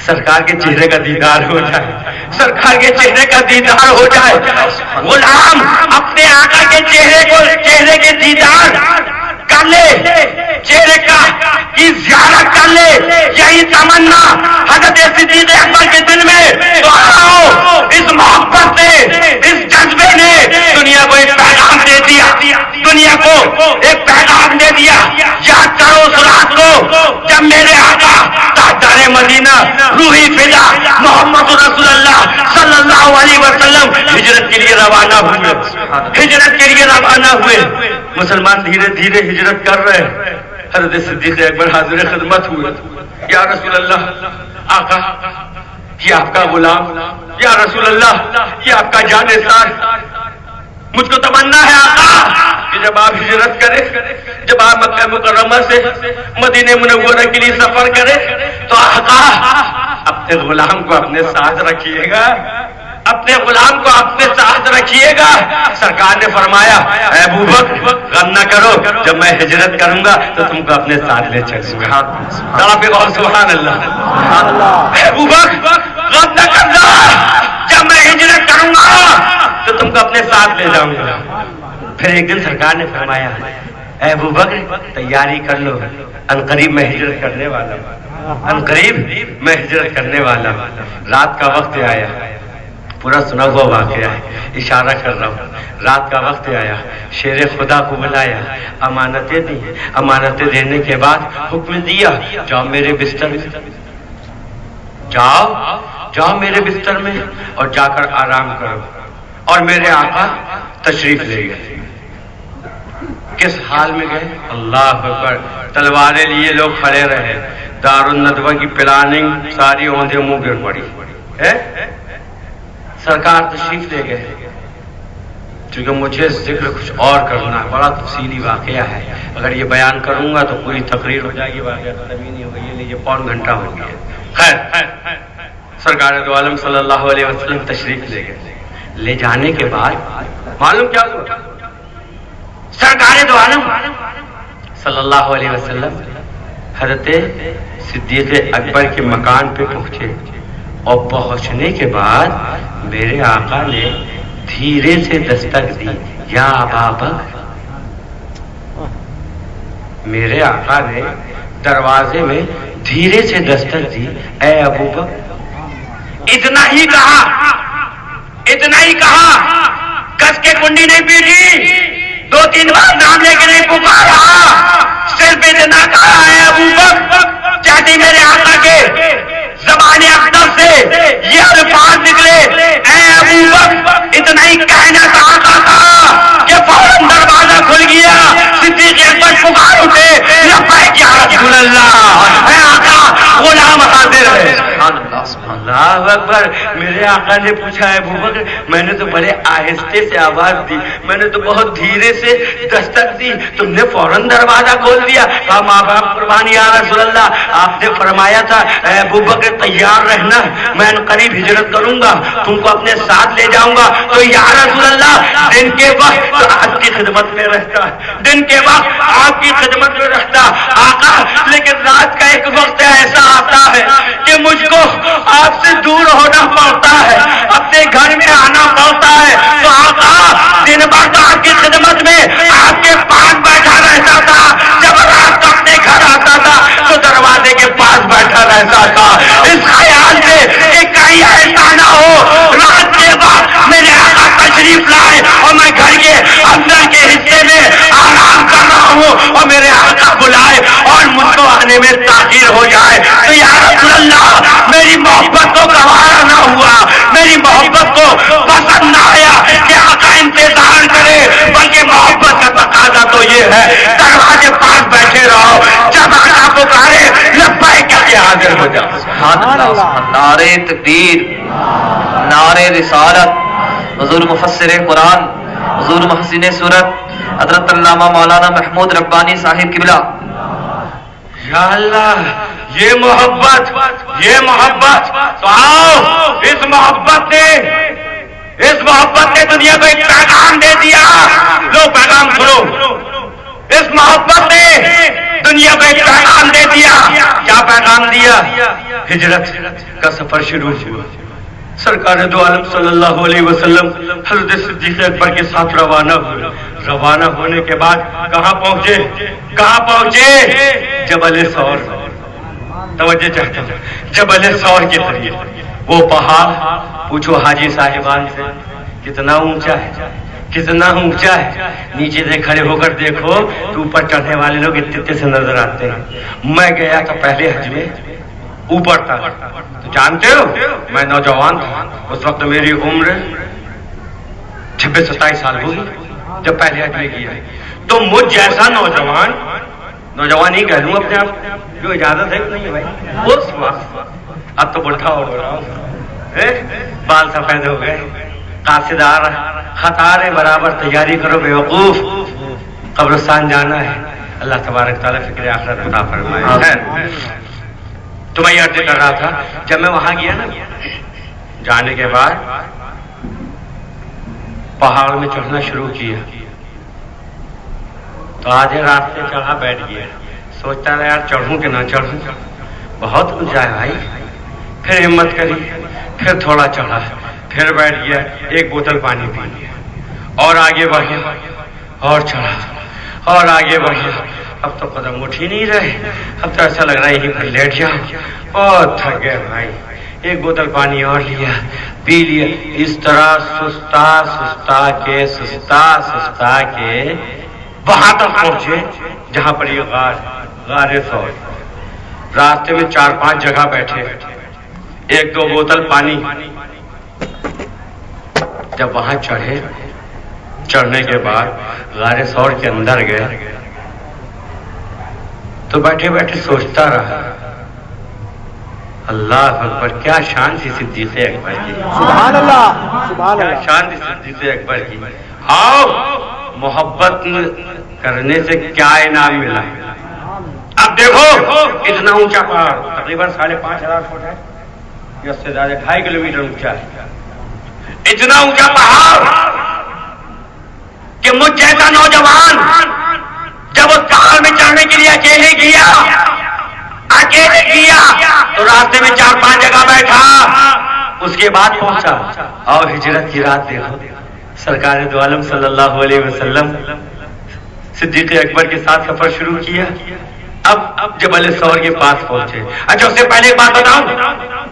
سرکار کے چہرے کا دیدار ہو جائے، سرکار کے چہرے کا دیدار ہو جائے۔ غلام اپنے آقا کے چہرے کے دیدار کر لے، چہرے کا کی زیارت کر لے، یہی تمنا حضرت صدیق اکبر کے دل میں۔ تو آؤ، اس محبت نے، اس جذبے نے دنیا کو ایک پیغام دے دیا، دنیا کو ایک پیغام دے دیا۔ یاد کرو اس رات کو جب میرے آقا تاجدار مدینہ روحی فدا محمد رسول اللہ صلی اللہ علیہ وسلم ہجرت کے لیے روانہ ہوئے، ہجرت کے لیے روانہ ہوئے۔ مسلمان دھیرے دھیرے ہجرت کر رہے ہیں۔ حضرت صدیق اکبر حاضر خدمت ہوئے، یا رسول اللہ، آقا یہ آپ کا غلام، یا رسول اللہ یہ آپ کا جانثار، مجھ کو تمنا ہے آقا کہ جب آپ ہجرت کریں، جب آپ مکہ مکرمہ سے مدینہ منورہ کے لیے سفر کریں تو آقا اپنے غلام کو اپنے ساتھ رکھیے گا، اپنے غلام کو اپنے ساتھ رکھیے گا۔ سرکار نے فرمایا اے ابو بکر غم نہ کرو، جب میں ہجرت کروں گا تو تم کو اپنے ساتھ لے چلوں گا۔ سبحان اللہ۔ اے ابو بکر غم نہ کرنا، جب میں ہجرت کروں گا تو تم کو اپنے ساتھ لے جاؤں گا۔ پھر ایک دن سرکار نے فرمایا اے ابو بکر تیاری کر لو، عنقریب میں ہجرت کرنے والا ہوں، عنقریب میں ہجرت کرنے والا ہوں۔ رات کا وقت آیا، پورا سنا ہوا واقعہ ہے، اشارہ کر رہا ہوں۔ رات کا وقت آیا، شیر خدا کو بلایا، امانتیں دی، امانتیں دینے کے بعد حکم دیا جاؤ میرے بستر میں، جاؤ میرے بستر میں اور جا کر آرام کرو۔ اور میرے آقا تشریف لے گئے۔ کس حال میں گئے؟ اللہ اکبر، تلواریں لیے لوگ کھڑے رہے، دارالندوہ کی پلاننگ ساری اوندھے منہ گر پڑی ہے۔ سرکار تشریف لے گئے، کیونکہ مجھے ذکر کچھ اور کرنا ہے، بڑا تفصیلی واقعہ ہے، اگر یہ بیان کروں گا تو پوری تقریر ہو جائے گی، واقعہ ختم ہی نہیں ہوگا، یہ لیجیے پون گھنٹہ ہو گیا۔ خیر، سرکار دو عالم صلی اللہ علیہ وسلم تشریف لے گئے۔ لے جانے کے بعد معلوم کیا ہوا؟ سرکار دو عالم صلی اللہ علیہ وسلم حضرت صدیق اکبر کے مکان پہ پہنچے، اور پہنچنے کے بعد میرے آقا نے دھیرے سے دستک دی، یا ابا بکر۔ میرے آقا نے دروازے میں دھیرے سے دستک دی، اے ابو بکر۔ اتنا ہی کہا، اتنا ہی کہا، کس کے کنڈی نہیں پیٹی، دو تین بار نام لے کے نہیں پکارا، صرف اتنا کہا اے ابو بکر۔ چاہتی میرے آقا کے زبان اقدس سے یہ الفاظ نکلے، اے ابو بکر، اتنا ہی کہنا تھا آقا کا کہ فوراً دروازہ کھل گیا، صدیق اکبر پکار اٹھے، لبیک یا رسول اللہ، اے آقا غلام حاضر ہے۔ اللہ اکبر۔ میرے آقا نے پوچھا ہے ابو بکر، میں نے تو بڑے آہستے سے آواز دی، میں نے تو بہت دھیرے سے دستک دی، تم نے فوراً دروازہ کھول دیا۔ کہا ماں باپ قربانی یا رسول اللہ، آپ نے فرمایا تھا اے ابو بکر تیار رہنا، میں قریب ہجرت کروں گا، تم کو اپنے ساتھ لے جاؤں گا۔ تو یا رسول اللہ دن کے وقت آپ کی خدمت میں رہتا، دن کے وقت آپ کی خدمت میں رہتا آقا، لیکن رات کا ایک وقت ایسا آتا ہے کہ مجھ کو آپ سے دور ہونا پڑتا ہے، اپنے گھر میں آنا پڑتا ہے۔ تو آقا دن بھر تو آپ کی خدمت میں آپ کے پاس بیٹھا رہتا تھا، جب رات کو اپنے گھر آتا تھا تو دروازے کے پاس بیٹھا رہتا تھا، اس خیال سے کہ کہیں ایسا نہ ہو رات کے بعد میرے آقا تشریف لائے اور میں گھر کے اندر کے حصے میں آرام کر رہا ہوں اور میرے آقا بلائے اور مجھ کو آنے میں تاخیر ہو جائے۔ تو یا رسول اللہ میری محبت کو گوارا نہ ہوا، میری محبت کو پسند نہ آیا کہ آقا انتظار کرے، بلکہ محبت کا تقاضا تو یہ ہے دروازے پاس بیٹھے رہو، جب آقا پکارے لبیک کہہ کے حاضر ہو جاؤ۔ نعرہ تکبیر، نعرہ رسالت، حضور مفسر قرآن، حضور محسن سورت حضرت علامہ مولانا محمود ربانی صاحب قبلہ۔ یا اللہ یہ محبت، یہ محبت، تو آؤ اس محبت نے دنیا کو ایک پیغام دے دیا۔ لو پیغام سنو، اس محبت نے دنیا کو ایک پیغام دے دیا۔ کیا کیا پیغام دیا؟ ہجرت کا سفر شروع ہوا. سرکار دو عالم صلی اللہ علیہ وسلم حضرت صدیق اکبر کے ساتھ روانہ ہوئے. روانہ ہونے کے بعد کہاں پہنچے؟ جبل ثور. توجہ چاہتا ہوں, جبل ثور کے قریب. وہ پہاڑ پوچھو حاجی صاحبان سے کتنا اونچا ہے, کتنا اونچا ہے. نیچے سے کھڑے ہو کر دیکھو تو اوپر چڑھنے والے لوگ اتنے سے نظر آتے ہیں. میں گیا تھا پہلے حج میں, اوپر تھا. تو جانتے ہو میں نوجوان تھا اس وقت, میری عمر 26-27 سال ہوئی جب پہلے حج میں کیا. تو مجھ جیسا نوجوان ہی کہہ لوں اپنے آپ, جو اجازت ہے نہیں بھائی اس وقت. اب تو بڑھا ہو رہا ہوں, بال سفید ہو گئے. قاصدار خطارے برابر تیاری کرو بے وقوف, قبرستان جانا ہے. اللہ تبارک تعالیٰ فکر آخرت عطا فرمائے. تو میں یہ عرض کر رہا تھا, جب میں وہاں گیا نا, جانے کے بعد پہاڑ میں چڑھنا شروع کیا تو آدھے راستے چڑھا بیٹھ گیا. سوچتا رہا یار چڑھوں کہ نہ چڑھوں, بہت اونچا ہے بھائی. پھر ہمت کری, پھر تھوڑا چڑھا, پھر بیٹھ گیا, ایک بوتل پانی پی لیا اور آگے بڑھا اور چڑھا اور آگے بڑھا. اب تو قدم اٹھ ہی نہیں رہے, اب تو ایسا لگ رہا ہے یہیں پر لیٹ جاؤ. بہت تھک گئے بھائی. ایک بوتل پانی اور لیا, پی لیا. اس طرح سستا کے وہاں تک پہنچے جہاں پر یہ غار ثور. راستے میں 4-5 جگہ بیٹھے, 1-2 بوتل پانی. جب وہاں چڑھنے کے بعد غار ثور کے اندر گئے تو بیٹھے بیٹھے سوچتا رہا, اللہ اکبر, کیا شان تھی صدیق اکبر کی. سبحان اللہ, سبحان کیا اللہ. شان تھی صدیق اکبر کی. آؤ محبت کرنے سے کیا انعام ملا. اب دیکھو اتنا اونچا پہاڑ, تقریباً 5,500 فٹ ہے یا اس سے زیادہ, 2.5 کلومیٹر اونچا ہے. اتنا اونچا پہاڑ کہ مجھ جیسا نوجوان جب اس پہاڑ میں چڑھنے کے لیے اکیلے گیا تو راستے میں 4-5 جگہ بیٹھا, اس کے بعد پہنچا. اور ہجرت کی رات دیکھو, سرکار دو عالم صلی اللہ علیہ وسلم صدیق اکبر کے ساتھ سفر شروع کیا. اب جبل ثور کے پاس پہنچے. اچھا اس سے پہلے ایک بات بتاؤں,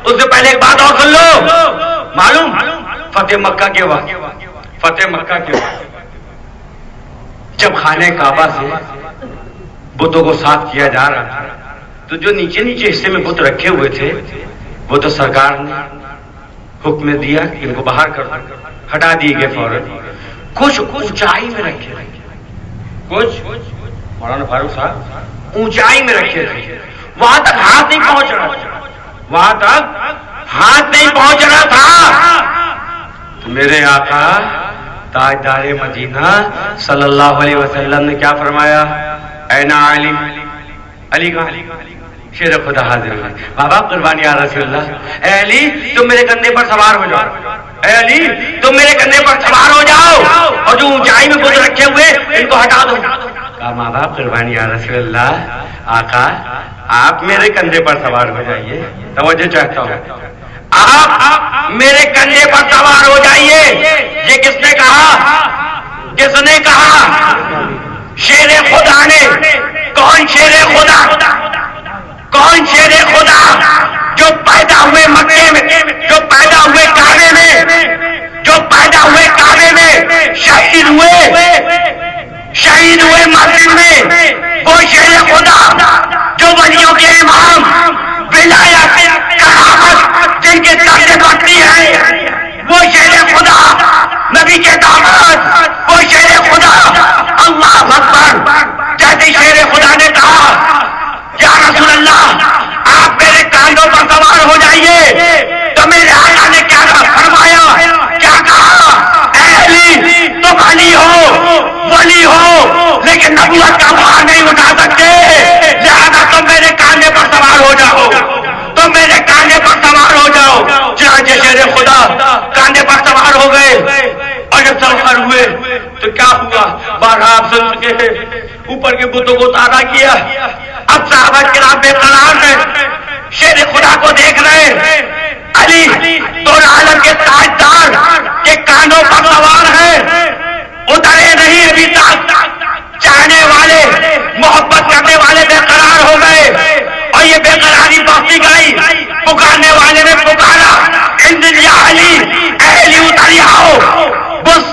اس سے پہلے ایک بات اور سن لو. معلوم فتح مکہ کے وقت جب خانہ کعبہ سے بتوں کو صاف کیا جا رہا تھا تو جو نیچے حصے میں بت رکھے ہوئے تھے وہ تو سرکار نے حکم دیا کہ ان کو باہر کر دو, ہٹا دیے گئے فوراً. کچھ اونچائی میں رکھے تھے, کچھ مولانا فاروق صاحب اونچائی میں رکھے تھے, وہاں تک ہاتھ نہیں پہنچ رہا تھا. تو میرے آقا تاجدار مدینہ صلی اللہ علیہ وسلم نے کیا فرمایا؟ اینا علی کہاں؟ شیر خدا حاضر ہے. بابا قربانی یا رسول اللہ. اے علی تم میرے کندھے پر سوار ہو جاؤ, اے علی تم میرے کندھے پر سوار ہو جاؤ, اور جو اونچائی میں بت رکھے ہوئے ان کو ہٹا دو. کہا ماں باپ قربانی یا رسول اللہ, آقا آپ میرے کندھے پر سوار ہو جائیے. توجہ چاہتا ہوں, آپ میرے کندھے پر سوار ہو جائیے. یہ کس نے کہا؟ شیر خدا نے. کون شیر خدا؟ جو پیدا ہوئے مکے میں, جو پیدا ہوئے کعبے میں, شہید ہوئے مسجد میں, وہ شیر خدا جو ولیوں کے امام, ولایت, کرامت جن کے سر بڑھتی ہے, وہ شیر خدا نبی کے داماد, وہ شیر خدا. اللہ اکبر. جیسے شیر خدا نے کہا یا رسول اللہ آپ میرے کاندھوں پر سوار ہو جائیے, تو میرے آقا نے کیا فرمایا, کیا کہا؟ اے علی تم علی ہو, ولی ہو, لیکن نبوت کا بھار نہیں اٹھا سکتے, لہذا تم میرے کاندھے پر سوار ہو جاؤ, تم میرے کاندھے پر سوار ہو جاؤ. چنانچہ شیر خدا کاندھے پر سوار ہو گئے, اور جب سوار ہوئے اوپر کے بتوں کو تازہ کیا. اب صحابہ کرام بے قرار ہیں, شیر خدا کو دیکھ رہے ہیں. علی تو عالم کے تاجدار کے کانوں پر سوار ہیں, اترے نہیں ابھی تک. چاہنے والے, محبت کرنے والے بے قرار ہو گئے, اور یہ بے قراری بڑھتی گئی. پکارنے والے نے پکارا, انزل یا علی, اے علی اتر آؤ. بس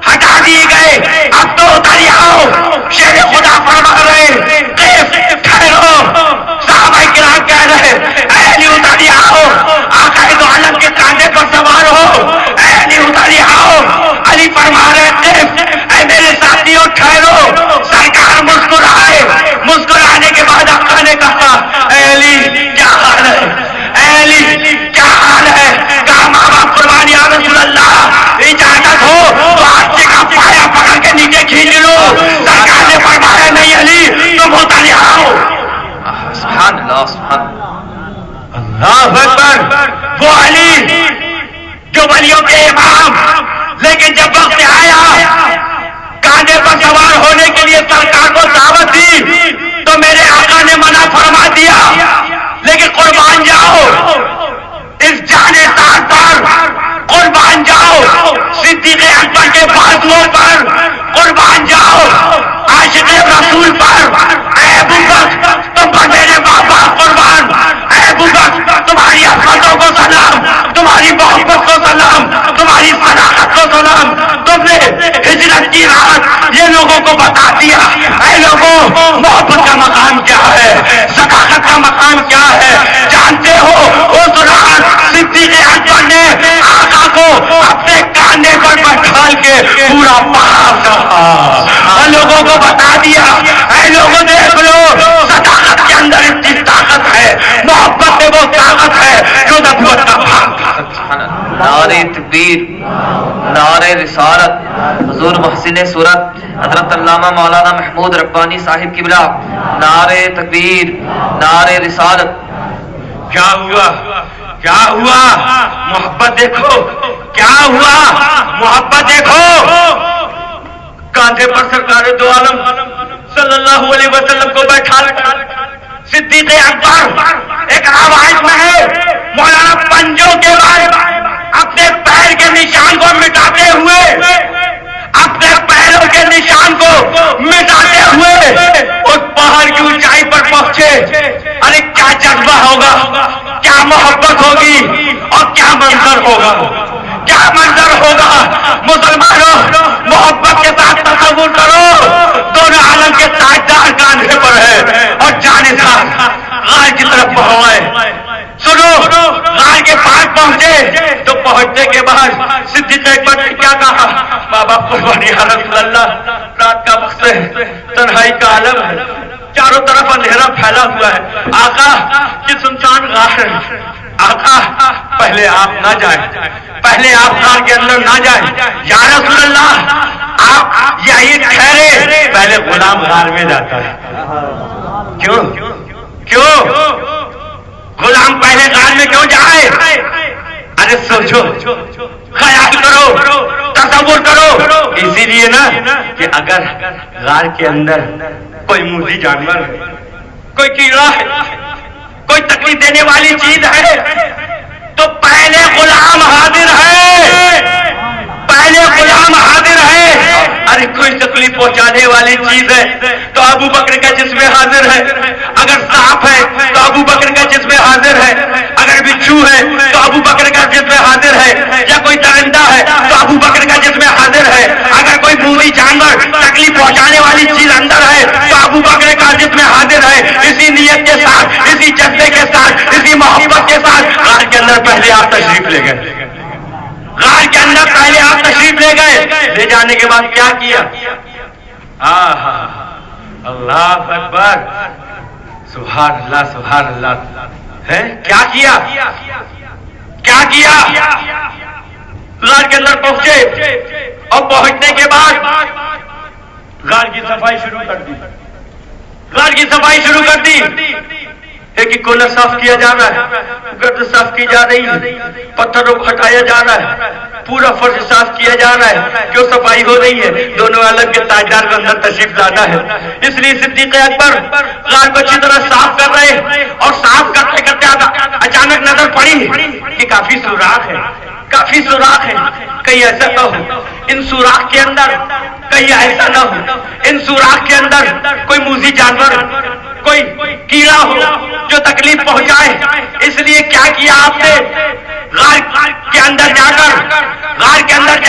ہٹا دیے گئے, اب تو اتر آؤ. شیر خدا فرما رہے, ٹھہرو. صحابہ کرام کہہ رہے, اے علی اتر آؤ. آقا دو عالم کے کاندھے پر سوار ہو, اے علی اتر آؤ. علی فرما رہے, اے میرے ساتھیوں ٹھہرو. سرکار مسکرائے, مسکرانے کے بعد آقا نے کہا, اے علی کیا حال ہے, اے علی کیا حال ہے. کہا ماں باپ قربان یا رسول اللہ, اجازت ہو تو آج کا پایا پکڑ کے نیچے کھینچ لو. سرکار نے فرمایا نہیں علی تم اتر آؤ. سبحان اللہ, سبحان اللہ اکبر. وہ علی جو ولیوں کے امام, لیکن جب وقت آیا کاندھے پر سوار ہونے کے لیے سرکار کو دعوت دی تو میرے آقا نے منع فرما دیا. لیکن قربان جاؤ اس جانے تار پر, قربان جاؤ صدیق اکبر کے بازوؤں پر, قربان جاؤ عاشق رسول پر. اے ابو بکر تم پر میرے ماں باپ قربان. اے ابو بکر تمہاری عظمتوں کو سلام, تمہاری محبت کو سلام, تمہاری صداقت کو سلام. تم نے ہجرت کی رات یہ لوگوں کو بتا دیا. اے لوگوں, محبت کا مقام کیا ہے, صداقت کا مقام کیا ہے. جانتے ہو اس رات صدیق اکبر نے آقا کو اپنے کاندھے پر بٹھال کے پورا پہاڑ کہا اور لوگوں کو بتا دیا, اے لوگوں دیکھ لو صداقت کے اندر اتنی طاقت ہے, محبت میں وہ طاقت ہے جو نبوت کا بھاگ تھا. نعرہ تکبیر, نعرہ رسالت, حضور محسن صورت حضرت علامہ مولانا محمود ربانی صاحب قبلہ. نعرہ تکبیر, نعرہ رسالت. کیا ہوا, کیا ہوا, محبت دیکھو, کیا ہوا محبت دیکھو. کاندھے پر سرکار دو عالم صلی اللہ علیہ وسلم کو بیٹھا. صدیق اکبر ایک روایت میں ہے مولانا پنجوں کے بعد اپنے پیر کے نشان کو مٹاتے ہوئے, اپنے پیروں کے نشان کو مٹاتے ہوئے اس پہاڑ کی اونچائی پر پہنچے. ارے کیا جذبہ ہوگا, کیا محبت ہوگی, اور کیا منظر ہوگا, کیا منظر ہوگا. مسلمانوں محبت کے ساتھ تصور کرو, دونوں عالم کے تاجدار کاندھے پر ہے اور جانثار غار کی طرف بڑھائے. سنو, غار کے پاس پہنچے تو پہنچنے کے بعد صدیق اکبر نے کیا کہا, ماں باپ قربانی یا رسول اللہ, رات کا وقت ہے, تنہائی کا عالم ہے, چاروں طرف اندھیرا پھیلا ہوا ہے. آقا کہ سنسان غار ہے, آقا پہلے آپ نہ جائیں, پہلے آپ غار کے اندر نہ جائیں. یا رسول اللہ آپ یہی ٹھہرے, پہلے غلام غار میں جاتا ہے. کیوں, کیوں غلام پہلے غار میں کیوں جائے؟ ارے سوچو, خیال کرو, تصور کرو. اسی لیے نا کہ اگر غار کے اندر کوئی موذی جانور ہے, کوئی کیڑا ہے, کوئی تکلیف دینے والی چیز ہے تو پہلے غلام حاضر ہے, پہلے غلام حاضر ہے. ارے کوئی تکلیف پہنچانے والی چیز ہے تو ابو بکر کا جسم حاضر ہے. اگر سانپ ہے تو ابو بکر کا جسم حاضر ہے. اگر بچھو ہے تو ابو بکر کا جسم حاضر ہے. یا کوئی درندہ ہے تو ابو بکر کا جسم حاضر ہے. اگر کوئی موذی جانور تکلیف پہنچانے والی چیز اندر ہے تو ابو بکر کا جسم حاضر ہے. اسی نیت کے ساتھ, اسی جذبے کے ساتھ, اسی محبت کے ساتھ غار کے اندر پہلے آپ تشریف لے گئے. غار کے اندر پہلے آپ تشریف لے گئے. لے جانے کے بعد کیا کیا؟ اللہ اکبر, سبحان اللہ, سبحان اللہ. ہے کیا کیا, کیا کیا؟ غار کے اندر پہنچے اور پہنچنے کے بعد غار کی صفائی شروع کر دی, غار کی صفائی شروع کر دی. ایک ایک کونا صاف کیا جا رہا ہے، گرد صاف کی جا رہی ہے، پتھروں کو ہٹایا جا رہا ہے، پورا فرش صاف کیا جا رہا ہے، کیوں صفائی ہو رہی ہے؟ دونوں عالم کے تاجدار کو اندر تشریف لانا ہے، اس لیے صدیق اکبر غار کو اچھی طرح صاف کر رہے اور صاف کرتے کرتے اچانک نظر پڑی کہ کافی سوراخ ہے، کافی سوراخ ہے، کہیں ایسا نہ ہو ان سوراخ کے اندر، کہیں ایسا نہ ہو ان سوراخ کے اندر کوئی موذی جانور، کوئی کیڑا ہو جو تکلیف پہنچائے۔ اس لیے کیا کیا آپ نے؟ غار کے اندر جا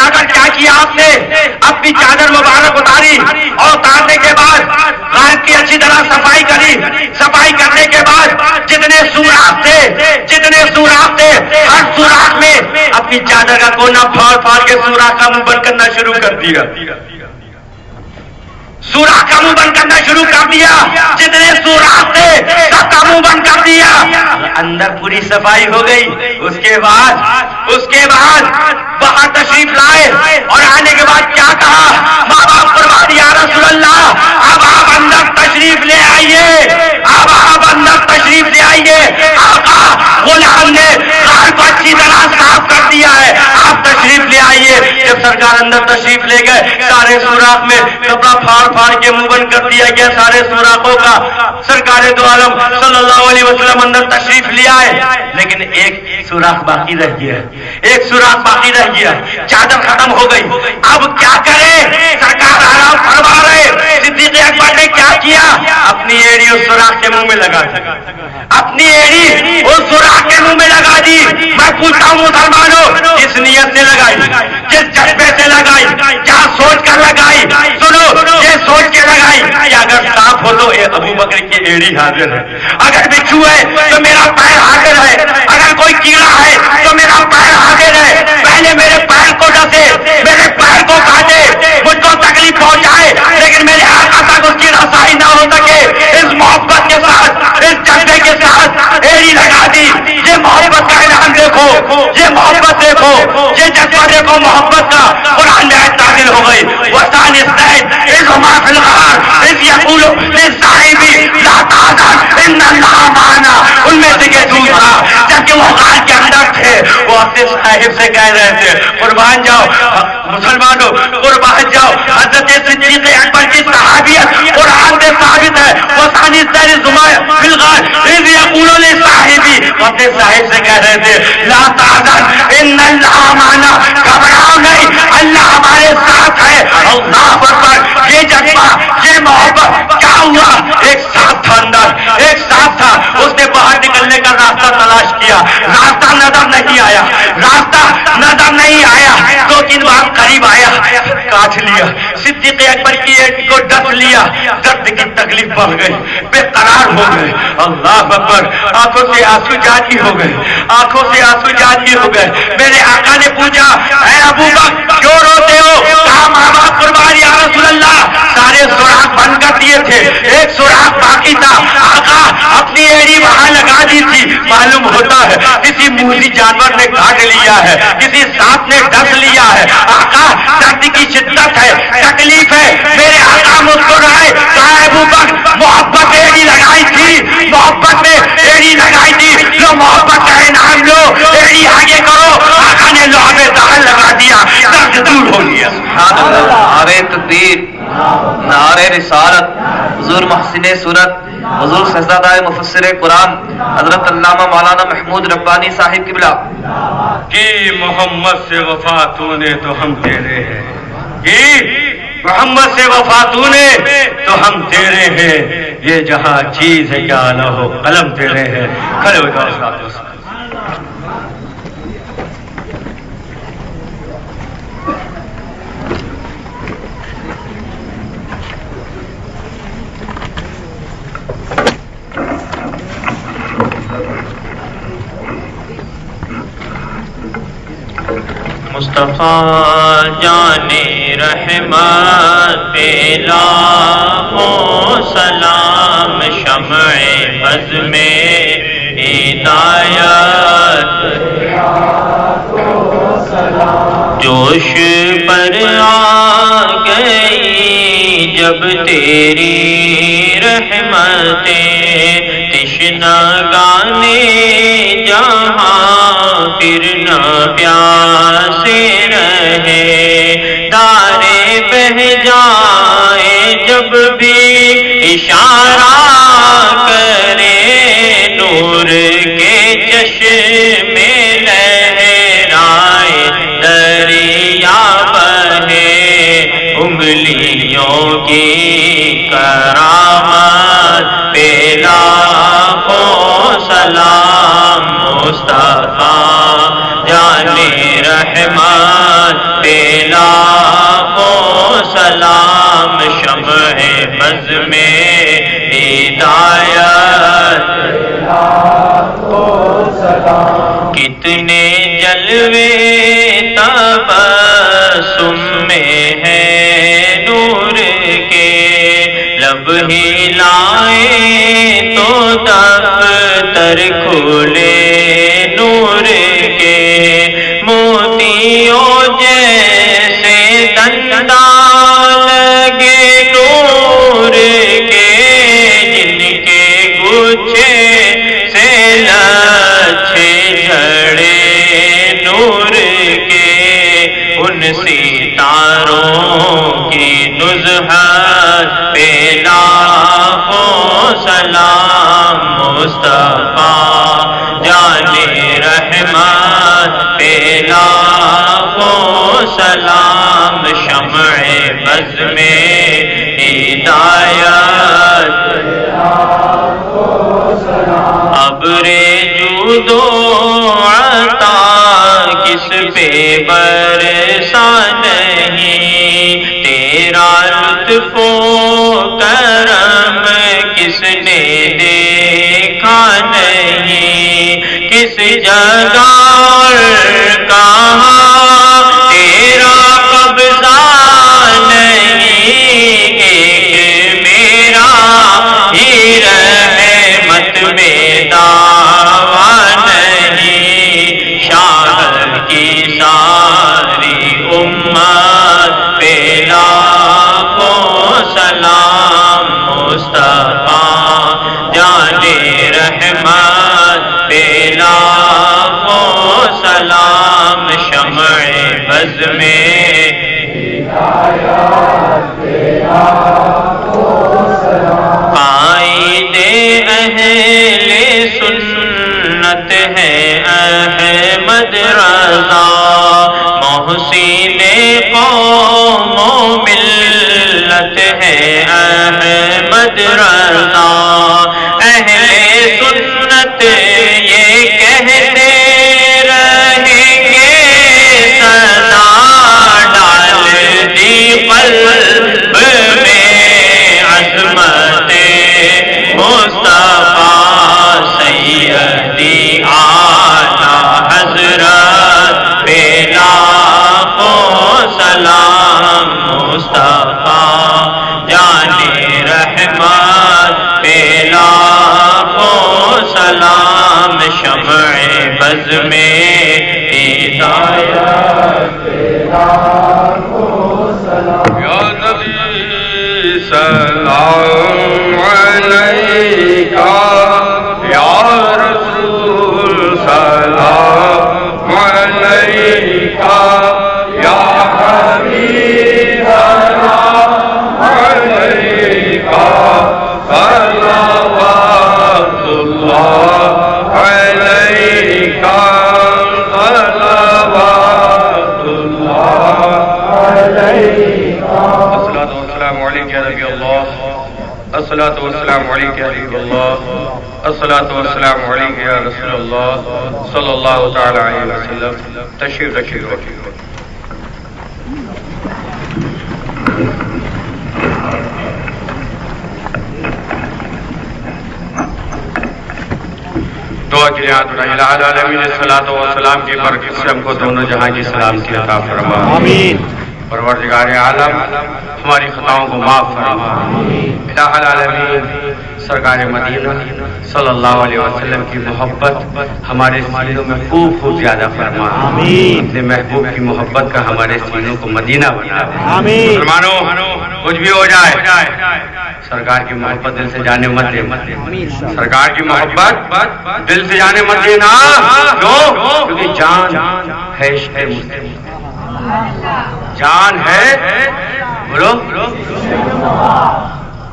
کر کیا کیا آپ نے؟ اپنی چادر مبارک اتاری اور اتارنے کے بعد غار کی اچھی طرح صفائی کری۔ صفائی کرنے کے بعد جتنے سوراخ تھے ہر سوراخ میں اپنی چادر کا کونا پھاڑ کے سوراخ کا منہ بند کرنا شروع کر دیا، سوراخ کا منہ بند کرنا شروع کر دیا، جتنے سوراخ تھے سب کا منہ بند کر دیا، اندر پوری صفائی ہو گئی۔ اس کے بعد باہر تشریف لائے اور آنے کے بعد کیا کہا؟ ماں باپ قربان یا رسول اللہ، اب آپ اندر تشریف لے آئیے، اب آپ اندر تشریف لے آئیے، آقا غلام نے غار کو اچھی طرح صاف کر دیا ہے، آپ تشریف لے آئیے۔ جب سرکار اندر تشریف لے گئے، سارے سوراخ میں کپڑا پھاڑ کے منہ بند کر دیا گیا سارے سوراخوں کا۔ سرکار دو عالم صلی اللہ علیہ وسلم اندر تشریف لے آئے، لیکن ایک سوراخ باقی رہ گیا، ایک سوراخ باقی رہ گیا، چادر ختم ہو گئی۔ اب کیا کرے؟ سرکار آرام فرما رہے، صدیق اکبر نے کیا کیا؟ اپنی ایڑی اس سوراخ کے منہ میں لگا دی، اپنی ایڑی اس سوراخ کے منہ میں لگا دی۔ میں پوچھتا ہوں مسلمانوں، کس نیت سے لگائی، کس جذبے سے لگائی، کیا سوچ کر لگائی؟ سنو، یہ سوچ کے لگائی کہ اگر صاف ہو تو ابو بکر کی ایڑی حاضر ہے، اگر بچھو ہے تو میرا پیر حاضر ہے، اگر کوئی کیڑا ہے تو میرا پیر حاضر ہے، پہلے میرے پیر کو ڈسے، میرے پیر کو کاٹے، مجھ کو تکلیف پہنچائے، لیکن میرے آقا تک اس کی رسائی نہ ہو سکے۔ اس محبت کے ساتھ، اس جذبے کے ساتھ ایڑی لگا دی۔ یہ محبت کا اعلان دیکھو، یہ محبت دیکھو، یہ جذبہ دیکھو محبت کا۔ قرآن میں آیت نازل ہو گئی، وَثَانِ اثْنَيْنِ إِذْ هُمَا فِي الْغَارِ إِذْ يَقُولُ لِصَاحِبِهِ لَا تَحْزَنْ إِنَّ اللَّهَ مَعَنَا۔ ان میں سے یہ دوسرا جبکہ وہ غار کے اندر تھے، وہ اپنے صاحب سے کہہ رہے تھے قربان جاؤ مسلمانوں، قربان جاؤ۔ حضرت صدیق اکبر کی صحابیت قرآن میں ثابت ہے، وَثَانِ اثْنَيْنِ إِذْ هُمَا فِي الْغَارِ إِذْ يَقُولُ لِصَاحِبِهِ، وہ اپنے صاحب سے کہہ رہے تھے لا تحزن إِنَّ اللَّهَ مَعَنَا، گھبراؤ نہیں، اللہ ہمارے ساتھ ہے۔ اللہ اکبر، یہ جذبہ، یہ محبت کیا ہوا؟ ایک ساتھ تھا اندر، ایک ساتھ تھا۔ اس نے باہر نکلنے کا راستہ تلاش کیا، راستہ نظر نہیں آیا، راستہ نظر نہیں آیا۔ دو تین بار قریب آیا، کاٹ لیا، صدیق اکبر کی ایڑی کو ڈس لیا، درد کی تکلیف بڑھ گئی، بے قرار ہو گئے۔ اللہ اکبر، آنکھوں سے آنسو جاری ہو گئے، آنکھوں سے آنسو جاری ہو گئے۔ میرے آقا نے پوچھا اے ابو بکر کیوں روتے ہو؟ کہا ماں باپ قربان یا رسول اللہ، سارے سوراخ بند کر دیے تھے، ایک سوراخ باقی تھا، آقا اپنی ایڑی وہاں لگا دی تھی، معلوم ہوتا ہے کسی موذی جانور نے کاٹ لیا ہے، کسی سانپ نے ڈس لیا ہے۔ آقا درد کی شدت ہے، تکلیف ہے۔ میرے آقا مسکرائے، کہا ابو بکر محبت ایڑی لگائی تھی، محبت میں ایڑی لگائی تھی، لو محبت کا انعام لو، ایڑی آگے کرو۔ آقا نے لوہے دہن لگا دیا، درد دور ہو گیا۔ سبحان اللہ، نعرہ تکبیر، نعرہ رسالت، حضور محسن صورت، حضور سزادہ مفسر قرآن حضرت علامہ مولانا محمود ربانی صاحب قبلہ کہ محمد سے وفا تو نے تو ہم تیرے ہیں، کہ محمد سے وفا تو نے تو ہم تیرے ہیں، یہ جہاں چیز ہے کیا نہ ہو قلم تیرے ہیں۔ کھڑے ہو جاؤ۔ مصطفیٰ جان رحمت پہ لاکھوں سلام، شمع بز میں ہدایت جوش پر آ گئی جب تیری رحمتیں، تشنگانے جہاں پھر نہ پیاسے رہے، دارے بہ جائے جب بھی اشارہ کرے، نور کے چشمے لہرائے دریا بہے، انگلیوں کی کرامت پہ لاکھوں سلام، مصطفیٰ جانے رحمت پہ لاکھوں سلام، شمع بز میں ہدایت کتنے جلوے تبسم میں ہے نور کے، لب ہلائے تو دفتر کھلے نور کے، موتیوں جیسے دندان لگے نور کے، جن کے گچھے سے لچھے جھڑے نور کے، ان ستاروں کی نزہت پہ لاکھوں سلام، مصطفیٰ جانے رحمت پہ لاکھوں سلام، شمع بز میں ہدایت ابر جود و عطا کس پہ برسا نہیں، تیرا لطف و کرم کس نے دیکھا نہیں، کس جگہ کہاں تیرا قبضہ نہیں، ایک میرا ہی رحمت میں دعویٰ نہیں، شاہ کی ساری امت پہ لاکھوں سلام، مصطفیٰ جانے رحمت پہ لاکھوں سلام، شمع بز میں قائد اہل سنت ہے احمد رضا، محسن قوم و ملت ہے احمد رضا، اہل سنت یہ کہتے رہیں گے سدا، ڈال دی قلب میں عظمت مصطفیٰ، سیدی اعلیٰ حضرت پہ لاکھوں سلام، مصطفیٰ جانے رحمت پہ لاکھوں سلام، شمع بز میں ہدایت پہ لاکھوں سلام، یا نبی سلام علیکہ، یا رسول سلام علیکہ، یا حبیب سلام علیکہ، صلوات اللہ علیکہ، صلوات اللہ علیکہ، الصلاۃ والسلام علیکہ یا نبی اللہ، الصلاۃ والسلام علیکہ یا حبیب اللہ، الصلاۃ والسلام علیکہ یا رسول اللہ صلی اللہ تعالی علیہ وسلم۔ تشریف رکھیے۔ دعا کے لیے ہاتھ اٹھائیے۔ الہ العالمین الصلاۃ والسلام کی برکت سے ہم کو دونوں جہاں کی سلامتی عطا فرما، آمین۔ پروردگار عالم ہماری خطاؤں کو معاف فرما، الہ العالمین سرکار مدینہ صلی اللہ علیہ وسلم کی محبت ہمارے سینوں میں خوب خوب زیادہ فرما، آمین۔ اپنے محبوب کی محبت کا ہمارے سینوں کو مدینہ بنا، آمین۔ مسلمانوں کچھ بھی ہو جائے سرکار کی محبت دل سے جانے مت دے، سرکار کی محبت دل سے جانے مت دینا، کیوں؟ کیونکہ جان ہے عشق مصطفیٰ، جان ہے، بولو،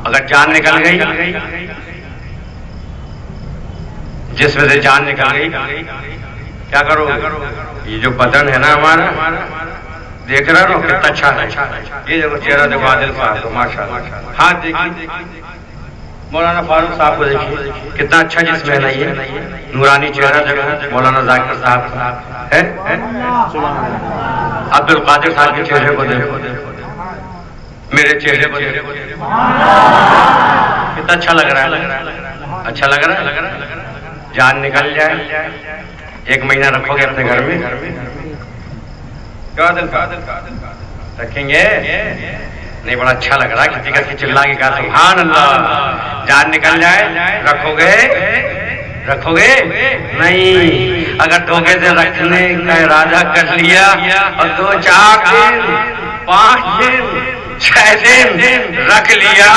اگر جان نکل گئی، جس میں سے جان نکل گئی کیا کرو؟ یہ جو بدن ہے نا ہمارا، دیکھ رہا ہو کتنا اچھا ہے، یہ دیکھو چہرہ دیکھو عادل صاحب کو ماشاء اللہ، ہاتھ دیکھیے مولانا فاروق صاحب کو دیکھیے کتنا اچھا جسم ہے نا، یہ نورانی چہرہ دیکھو مولانا ذاکر صاحب کا ہے، عبد القادر صاحب کے چہرے کو دیکھو، میرے چہرے کو دیکھو، کتنا اچھا لگ رہا ہے، اچھا لگ رہا ہے، جان نکل جائے، ایک مہینہ رکھو گے اپنے گھر میں، رکھیں گے نہیں؟ بڑا اچھا لگ رہا ہے، کسی کا چلا کے کہا سبحان اللہ، جان نکل جائے رکھو گے؟ رکھو گے نہیں؟ اگر دھوکے سے رکھنے کا ارادہ کر لیا اور 2 4 دن 5 دن 6 دن رکھ لیا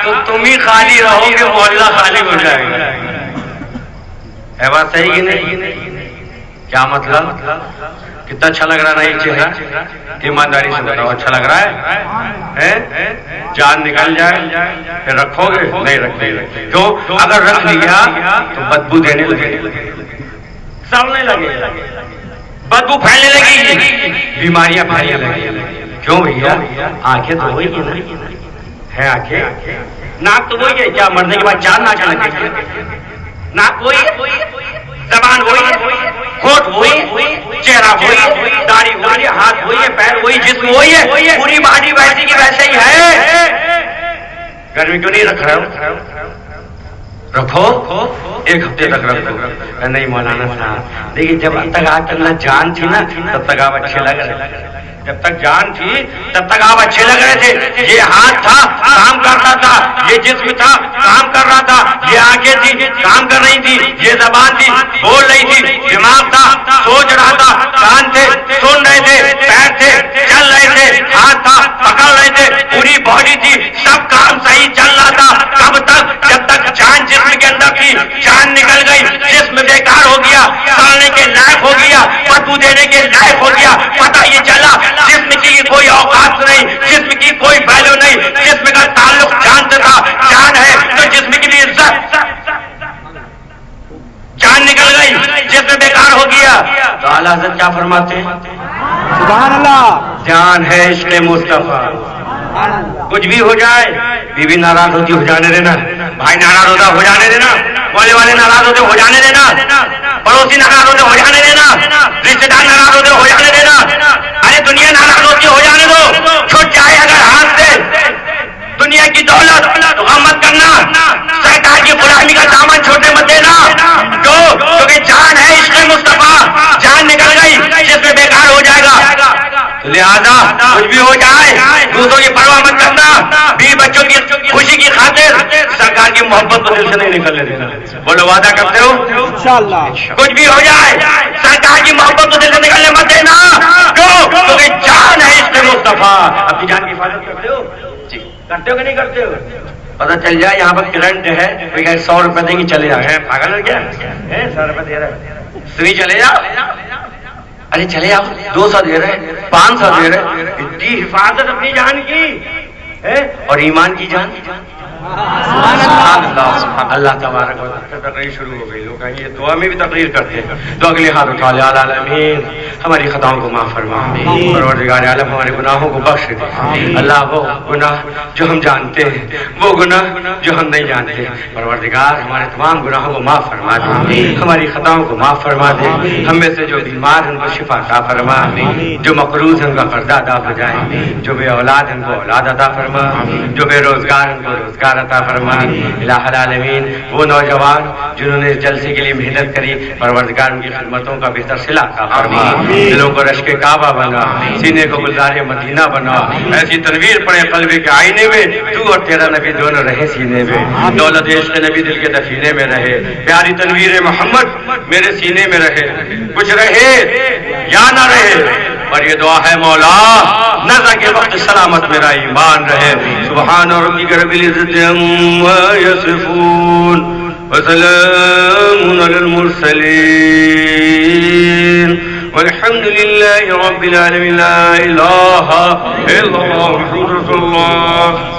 تو تم ہی خالی رہو گے، محلہ خالی ہو جائے گا، ہے بات صحیح کہ نہیں؟ کیا مطلب؟ کتنا اچھا لگ رہا ہے نا یہ چہرہ، ایمانداری سے بتاؤ اچھا لگ رہا ہے؟ جان نکل جائے پھر رکھو گے؟ نہیں رکھتے، کیوں؟ اگر رکھ لیا تو بدبو دینے لگے، سڑنے لگے، بدبو پھیلنے لگی، بیماریاں پھیلنے لگی، کیوں بھیا؟ آنکھیں تو وہی ہے نا، ہے آنکھیں، ناک تو وہی ہے، کیا مرنے کے بعد جان نہ چلے؟ ناک وہی ہے، زبان وہی ہے، ہوٹ وہی، چہرہ وہی، داڑھی وہی، ہاتھ وہی ہے، پیر وہی، جسم وہی ہے، پوری باڈی ویسی کی ویسے ہی ہے، گرمی کیوں نہیں رکھ رہے ہو؟ رکھو، 1 ہفتے تک رکھو، نہیں مولانا صاحب دیکھیے جب تک آپ کے اندر جان تھی نا تب تک آپ اچھے لگ رہے، جب تک جان تھی تب تک آپ اچھے لگ رہے تھے، یہ ہاتھ تھا کام کر رہا تھا، یہ جسم تھا کام کر رہا تھا، یہ آنکھیں تھی کام کر رہی تھی، یہ زبان تھی بول رہی تھی، دماغ تھا سوچ رہا تھا، کان تھے سن رہے تھے، پیر تھے چل رہے تھے، ہاتھ تھا پکڑ رہے تھے، پوری باڈی تھی سب کام صحیح چل رہا تھا، کب تک؟ جب تک جان جسم کے اندر تھی، جان نکل گئی جسم بیکار ہو گیا، سڑنے کے لائق ہو گیا، بدبو دینے کے لائق ہو گیا، پتہ یہ چلا جسم کی کوئی اوقات نہیں، جسم کی کوئی ویلیو نہیں، جسم کا تعلق جان سے تھا، جان ہے تو جسم کی بھی عزت، جان نکل گئی جسم بیکار ہو گیا تو اعلیٰ حضرت کیا فرماتے ہیں؟ سبحان اللہ، جان ہے عشق مصطفیٰ، کچھ بھی ہو جائے، بیوی ناراض ہوتی ہو جانے دینا، بھائی ناراض ہوتا ہو جانے دینا، والے ناراض ہوتے ہو جانے دینا، پڑوسی ناراض ہوتے ہو جانے دینا، رشتے دار ناراض ہوتے ہو جانے دینا، ارے دنیا ناراض ہوتی ہو جانے دو، چھوٹ جائے اگر ہاتھ سے دنیا کی دولت تو غم مت کرنا، سرکار کی غلامی کا دامن چھوڑنے مت دینا، کیونکہ جان ہے عشق مصطفیٰ، جان نکل گئی جس میں بیکار ہو جائے گا، لہذا کچھ بھی ہو جائے دوسروں کی پرواہ مت کرنا، بیوی بچوں کی خوشی کی خاطر سرکار کی محبت کو دل سے نہیں نکلنے دینا، بولو وعدہ کرتے ہو؟ انشاءاللہ، کچھ بھی ہو جائے سرکار کی محبت کو دل سے نکلنے مت دینا، کیونکہ جان ہے عشق مصطفیٰ۔ اپنی جان کی حفاظت کرتے ہو؟ جی کرتے ہو کہ نہیں کرتے ہو؟ پتہ چل جائے یہاں پر کرنٹ ہے، کوئی 100 روپے دیں گے چلے جائیں، پاگل ہے کیا؟ 100 روپے دے رہے تمہیں چلے جاؤ، ارے چلے جاؤ، 200 دے رہے 500 دے رہے، اتنی حفاظت اپنی جان کی اور ایمان کی جان، اللہ تبارک و تعالیٰ تقریر شروع ہو گئی، لوگ کہیں یہ دعا میں بھی تقریر کرتے ہیں تو اگلے ہاتھ اٹھا لے، العالمین ہماری خطاؤں کو معاف فرما، پروردگار عالم ہمارے گناہوں کو بخش دے، اللہ وہ گناہ جو ہم جانتے ہیں، وہ گناہ جو ہم نہیں جانتے، پروردگار ہمارے تمام گناہوں کو معاف فرما دے، ہماری خطاؤں کو معاف فرما دے، ہم میں سے جو بیمار ہیں ان کو شفا عطا فرما، جو مقروض ہیں ان کا قرضہ ادا ہو جائے، جو بے اولاد ہیں ان کو اولاد عطا فرما، جو بے روزگار ہیں ان کو روزگار عطا فرما، الہ العالمین وہ نوجوان جنہوں نے اس جلسے کے لیے محنت کری، پروردگار ان کی خدمتوں کا بہتر صلہ عطا فرما، دلوں کو رشک کعبہ بنا، سینے کو گلزار مدینہ بنا، ایسی تنویر پڑے قلب کے آئینے میں، تو اور تیرا نبی دونوں رہے سینے میں، دولت عشق نبی دل کے دفینے میں رہے، پیاری تنویر محمد میرے سینے میں رہے، کچھ رہے یا نہ رہے، اور یہ دعا ہے مولا نظر کے وقت سلامت میرا ایمان رہے۔ سبحان ربك رب العزة عما يصفون وسلام على المرسلين والحمد لله رب العالمين. لا إله إلا الله محمد رسول الله.